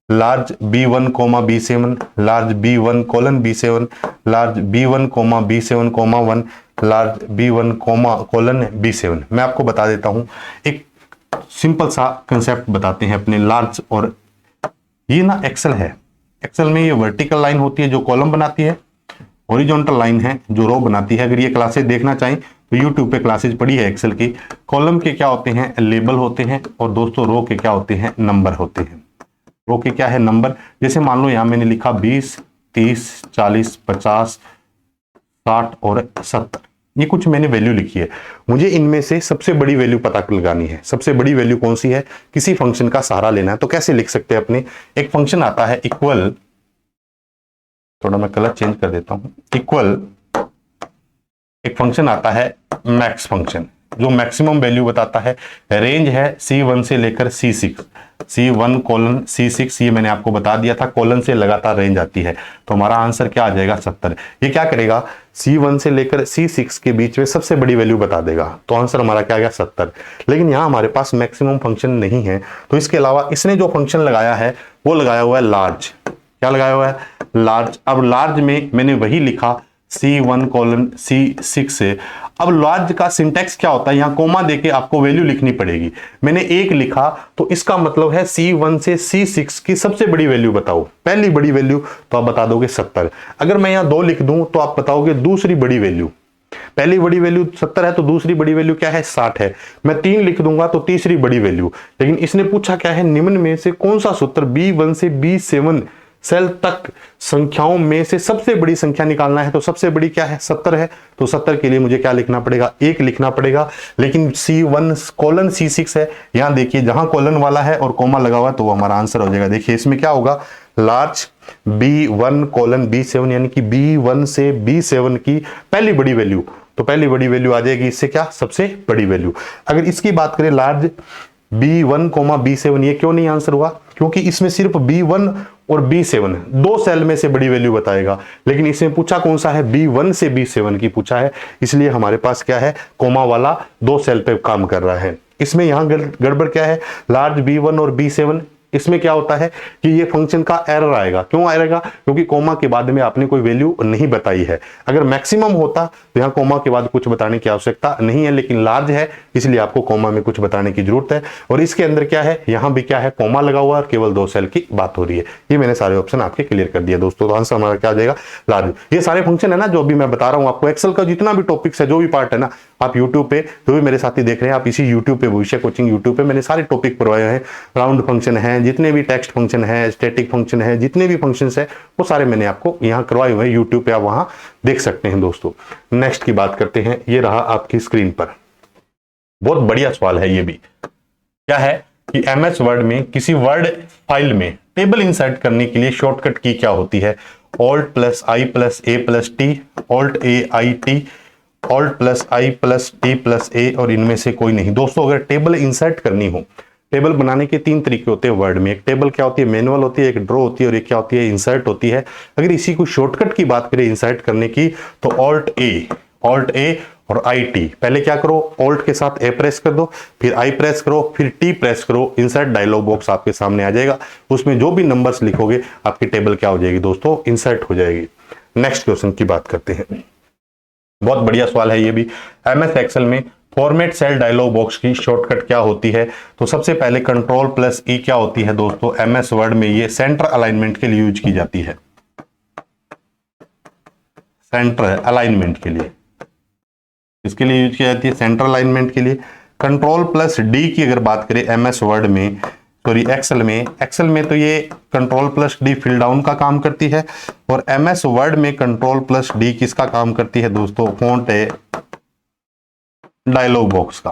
Large B1, B7, large B1, B7, large B1, B7, 1, large B1, B7। मैं आपको बता देता हूं, एक सिंपल सा कंसेप्ट बताते हैं अपने लार्ज। और ये ना एक्सेल है, एक्सेल में ये वर्टिकल लाइन होती है जो कॉलम बनाती है, हॉरिजॉन्टल लाइन है जो रो बनाती है। अगर ये क्लासेज देखना चाहें तो यूट्यूब पे क्लासेज पड़ी है एक्सेल की। कॉलम के क्या होते हैं, लेबल होते हैं, और दोस्तों रो के क्या होते हैं, नंबर होते हैं। रो के क्या है, नंबर। जैसे मान लो यहां मैंने लिखा 20, 30, 40, 50, 60 और 70, ये कुछ मैंने वैल्यू लिखी है। मुझे इनमें से सबसे बड़ी वैल्यू पता लगानी है। सबसे बड़ी वैल्यू कौन सी है, किसी फंक्शन का सहारा लेना है। तो कैसे लिख सकते हैं अपने, एक फंक्शन आता है इक्वल, थोड़ा मैं कलर चेंज कर देता हूं, इक्वल एक फंक्शन आता है मैक्स फंक्शन, जो मैक्सिमम वैल्यू बताता है। रेंज है C1 से लेकर C6, C1 कोलन C6, ये मैंने आपको बता दिया था, कोलन से लगातार रेंज आती है। तो हमारा आंसर क्या आ जाएगा, 70। ये क्या करेगा, C1 से लेकर C6 के बीच में सबसे बड़ी वैल्यू बता देगा। तो आंसर हमारा क्या आ गया, 70। लेकिन यहाँ हमारे पास मैक्सिमम फंक्शन नहीं है, तो इसके अलावा इसने जो फंक्शन लगाया है वो लगाया हुआ है लार्ज। क्या लगाया हुआ है, लार्ज। अब लार्ज में मैंने वही लिखा C1 कोलन C6 से। अब लार्ज का सिंटेक्स क्या होता है, यहां कोमा देके आपको वैल्यू लिखनी पड़ेगी। मैंने 1 लिखा तो इसका मतलब है C1 से C6 की सबसे बड़ी वैल्यू बताओ। पहली बड़ी वैल्यू तो आप बता दोगे 70। अगर मैं यहां 2 लिख दूं तो आप बताओगे दूसरी बड़ी वैल्यू। पहली बड़ी वैल्यू 70 है तो दूसरी बड़ी वैल्यू क्या है, 60 है। मैं 3 लिख दूंगा तो तीसरी बड़ी वैल्यू। लेकिन इसने पूछा क्या है, निम्न में से कौन सा सूत्र B1 से B7 सेल तक संख्याओं में से सबसे बड़ी संख्या निकालना है। तो सबसे बड़ी क्या है, 70 है। तो 70 के लिए मुझे क्या लिखना पड़ेगा, 1 लिखना पड़ेगा। लेकिन C1 कोलन C6 है, यहां देखिए जहां कोलन वाला है और कोमा लगा हुआ है तो वो हमारा आंसर हो जाएगा। देखिए इसमें क्या होगा, लार्ज B1 कोलन B7, यानी कि B1 से B7 की पहली बड़ी वैल्यू। तो पहली बड़ी वैल्यू आ जाएगी इससे क्या, सबसे बड़ी वैल्यू। अगर इसकी बात करें लार्ज B1, B7, ये क्यों नहीं आंसर हुआ, क्योंकि इसमें सिर्फ B1 और B7 दो सेल में से बड़ी वैल्यू बताएगा। लेकिन इसमें पूछा कौन सा है, B1 से B7 की पूछा है, इसलिए हमारे पास क्या है, कोमा वाला 2 सेल पे काम कर रहा है। इसमें यहां गड़बड़ क्या है, लार्ज B1 और B7, इसमें क्या होता है कि ये फंक्शन का एरर आएगा। क्यों आएगा, क्योंकि कोमा के बाद में आपने कोई वैल्यू नहीं बताई है। अगर मैक्सिमम होता तो यहाँ कोमा के बाद कुछ बताने की आवश्यकता नहीं है, लेकिन लार्ज है इसलिए आपको कोमा में कुछ बताने की जरूरत है। और इसके अंदर क्या है, यहाँ भी क्या है, कोमा लगा हुआ है, केवल 2 सेल की बात हो रही है। ये मैंने सारे ऑप्शन आपके क्लियर कर दिया दोस्तों। तो आंसर हमारा क्या आ जाएगा, लार्ज। ये सारे फंक्शन है ना जो भी मैं बता रहा हूँ आपको, एक्सेल का जितना भी टॉपिक्स है, जो भी पार्ट है ना, आप यूट्यूब पे जो भी मेरे साथी देख रहे हैं, आप इसी यूट्यूब पे भविष्य कोचिंग यूट्यूब पे मैंने सारे टॉपिक पढ़वाए हैं। राउंड फंक्शन है, जितने भी टेक्स्ट फंक्शन है, स्टैटिक फंक्शन है, जितने भी फंक्शंस है वो सारे मैंने आपको यहाँ करवाए हुए हैं यूट्यूब पे, आप वहां देख सकते हैं दोस्तों। नेक्स्ट की बात करते हैं, ये रहा आपकी स्क्रीन पर, बहुत बढ़िया सवाल है ये भी। क्या है कि MS वर्ड में किसी वर्ड फाइल में टेबल इंसर्ट करने के लिए शॉर्टकट की क्या होती है, Alt+I+A+T, Alt+A+I+T, Alt+I+T+A, और इनमें से कोई नहीं। दोस्तों अगर टेबल इंसर्ट करनी हो, टेबल बनाने के 3 तरीके होते हैं वर्ड में। एक टेबल क्या होती है, मैनुअल होती है, एक ड्रॉ होती है, और एक क्या होती है, इंसर्ट होती है। अगर इसी को शॉर्टकट की बात करें इंसर्ट करने की, तो Alt+A और IT। पहले क्या करो, Alt के साथ A प्रेस कर दो, फिर I प्रेस करो, फिर T प्रेस करो, इंसर्ट डायलॉग बॉक्स आपके सामने आ जाएगा। उसमें जो भी नंबर्स लिखोगे आपकी टेबल क्या हो जाएगी दोस्तों, इंसर्ट हो जाएगी। नेक्स्ट क्वेश्चन की बात करते हैं, बहुत बढ़िया सवाल है ये भी। MS एक्सेल में फॉर्मेट सेल डायलॉग बॉक्स की शॉर्टकट क्या होती है, तो सबसे पहले Ctrl+E क्या होती है दोस्तों, MS वर्ड में ये सेंटर अलाइनमेंट के लिए यूज की जाती है। सेंटर अलाइनमेंट के लिए, इसके लिए यूज की जाती है, सेंटर अलाइनमेंट के लिए। Ctrl+D की अगर बात करें MS वर्ड में, सॉरी एक्सेल में तो ये Ctrl+D फिल डाउन का काम करती है, और MS वर्ड में Ctrl+D किसका काम करती है दोस्तों, फॉन्ट है डायलॉग बॉक्स का,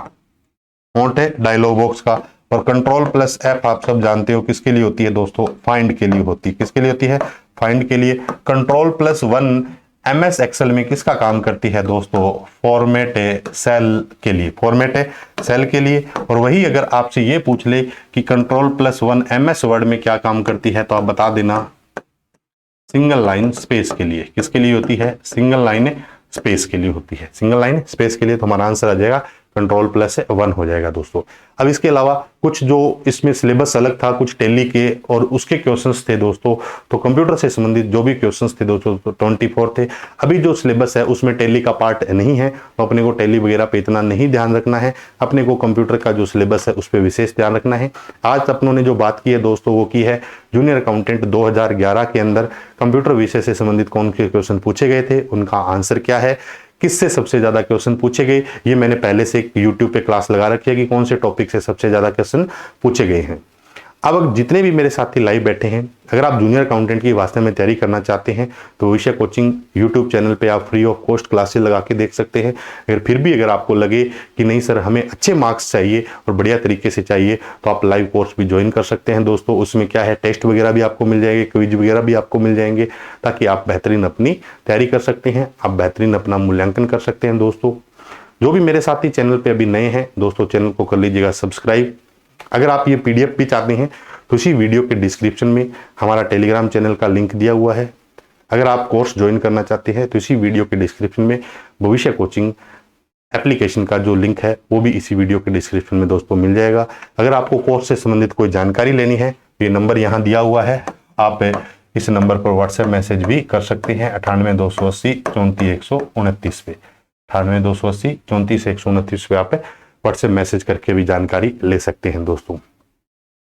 फॉन्ट है डायलॉग बॉक्स का। और Ctrl+F आप सब जानते हो किसके लिए होती है दोस्तों, फाइंड के लिए होती है। किसके लिए होती है, फाइंड के लिए। Ctrl+1 MS एक्सेल में किसका काम करती है दोस्तों, फॉर्मेट सेल के लिए, फॉर्मेट सेल के लिए। और वही अगर आपसे ये पूछ ले कि Ctrl+1 MS वर्ड में क्या काम करती है, तो आप बता देना सिंगल लाइन स्पेस के लिए। किसके लिए होती है, सिंगल लाइन स्पेस के लिए होती है, सिंगल लाइन स्पेस के लिए। तो हमारा आंसर आ जाएगा Ctrl+1 हो जाएगा दोस्तों। अब इसके अलावा कुछ जो इसमें सिलेबस अलग था, कुछ टैली के और उसके क्वेश्चंस थे दोस्तों, तो कंप्यूटर से संबंधित जो भी क्वेश्चंस थे दोस्तों 24 थे। अभी जो सिलेबस है उसमें टैली का पार्ट नहीं है, तो अपने को टैली वगैरह पे इतना नहीं ध्यान रखना है, अपने को कंप्यूटर का जो सिलेबस है उस पर विशेष ध्यान रखना है। आज अपनों ने जो बात की है दोस्तों वो की है जूनियर अकाउंटेंट 2011 के अंदर कंप्यूटर विषय से संबंधित कौन से क्वेश्चन पूछे गए थे, उनका आंसर क्या है, किससे सबसे ज्यादा क्वेश्चन पूछे गए। ये मैंने पहले से एक यूट्यूब पे क्लास लगा रखी है कि कौन से टॉपिक से सबसे ज्यादा क्वेश्चन पूछे गए हैं। अब जितने भी मेरे साथी लाइव बैठे हैं, अगर आप जूनियर अकाउंटेंट की वास्तव में तैयारी करना चाहते हैं तो भविष्य कोचिंग यूट्यूब चैनल पे आप फ्री ऑफ कॉस्ट क्लासेस लगा के देख सकते हैं। अगर आपको लगे कि नहीं सर हमें अच्छे मार्क्स चाहिए और बढ़िया तरीके से चाहिए, तो आप लाइव कोर्स भी ज्वाइन कर सकते हैं दोस्तों। उसमें क्या है, टेस्ट वगैरह भी आपको मिल जाएंगे, क्विज वगैरह भी आपको मिल जाएंगे, ताकि आप बेहतरीन अपनी तैयारी कर सकते हैं, आप बेहतरीन अपना मूल्यांकन कर सकते हैं दोस्तों। जो भी मेरे साथी चैनल पे अभी नए हैं दोस्तों, चैनल को कर लीजिएगा सब्सक्राइब। अगर आप ये PDF भी चाहते हैं तो इसी वीडियो के डिस्क्रिप्शन में हमारा टेलीग्राम चैनल का लिंक दिया हुआ है। अगर आप कोर्स ज्वाइन करना चाहते हैं तो इसी वीडियो के डिस्क्रिप्शन में भविष्य कोचिंग एप्लीकेशन का जो लिंक है वो भी इसी वीडियो के डिस्क्रिप्शन में दोस्तों मिल जाएगा। अगर आपको कोर्स से संबंधित कोई जानकारी लेनी है, ये नंबर यहाँ दिया हुआ है, आप इस नंबर पर व्हाट्सएप मैसेज भी कर सकते हैं 98 280 34 129 पे, 98 280 34 129 पे आप व्हाट्सएप मैसेज करके भी जानकारी ले सकते हैं दोस्तों।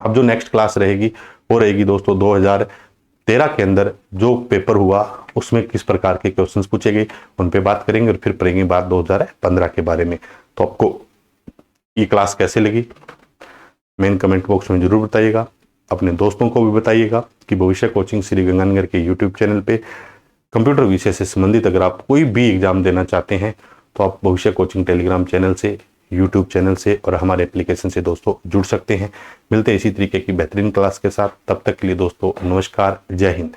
अब जो नेक्स्ट क्लास रहेगी वो रहेगी दोस्तों 2013 के अंदर जो पेपर हुआ उसमें किस प्रकार के क्वेश्चंस पूछे गए उन पे बात करेंगे, और फिर करेंगे बात 2015 के बारे में। तो आपको ये क्लास कैसे लगी मेन कमेंट बॉक्स में जरूर बताइएगा, अपने दोस्तों को भी बताइएगा कि भविष्य कोचिंग श्री गंगानगर के यूट्यूब चैनल पे कंप्यूटर विषय से संबंधित अगर आप कोई भी एग्जाम देना चाहते हैं तो आप भविष्य कोचिंग टेलीग्राम चैनल से, यूट्यूब चैनल से और हमारे एप्लीकेशन से दोस्तों जुड़ सकते हैं। मिलते हैं इसी तरीके की बेहतरीन क्लास के साथ, तब तक के लिए दोस्तों नमस्कार, जय हिंद।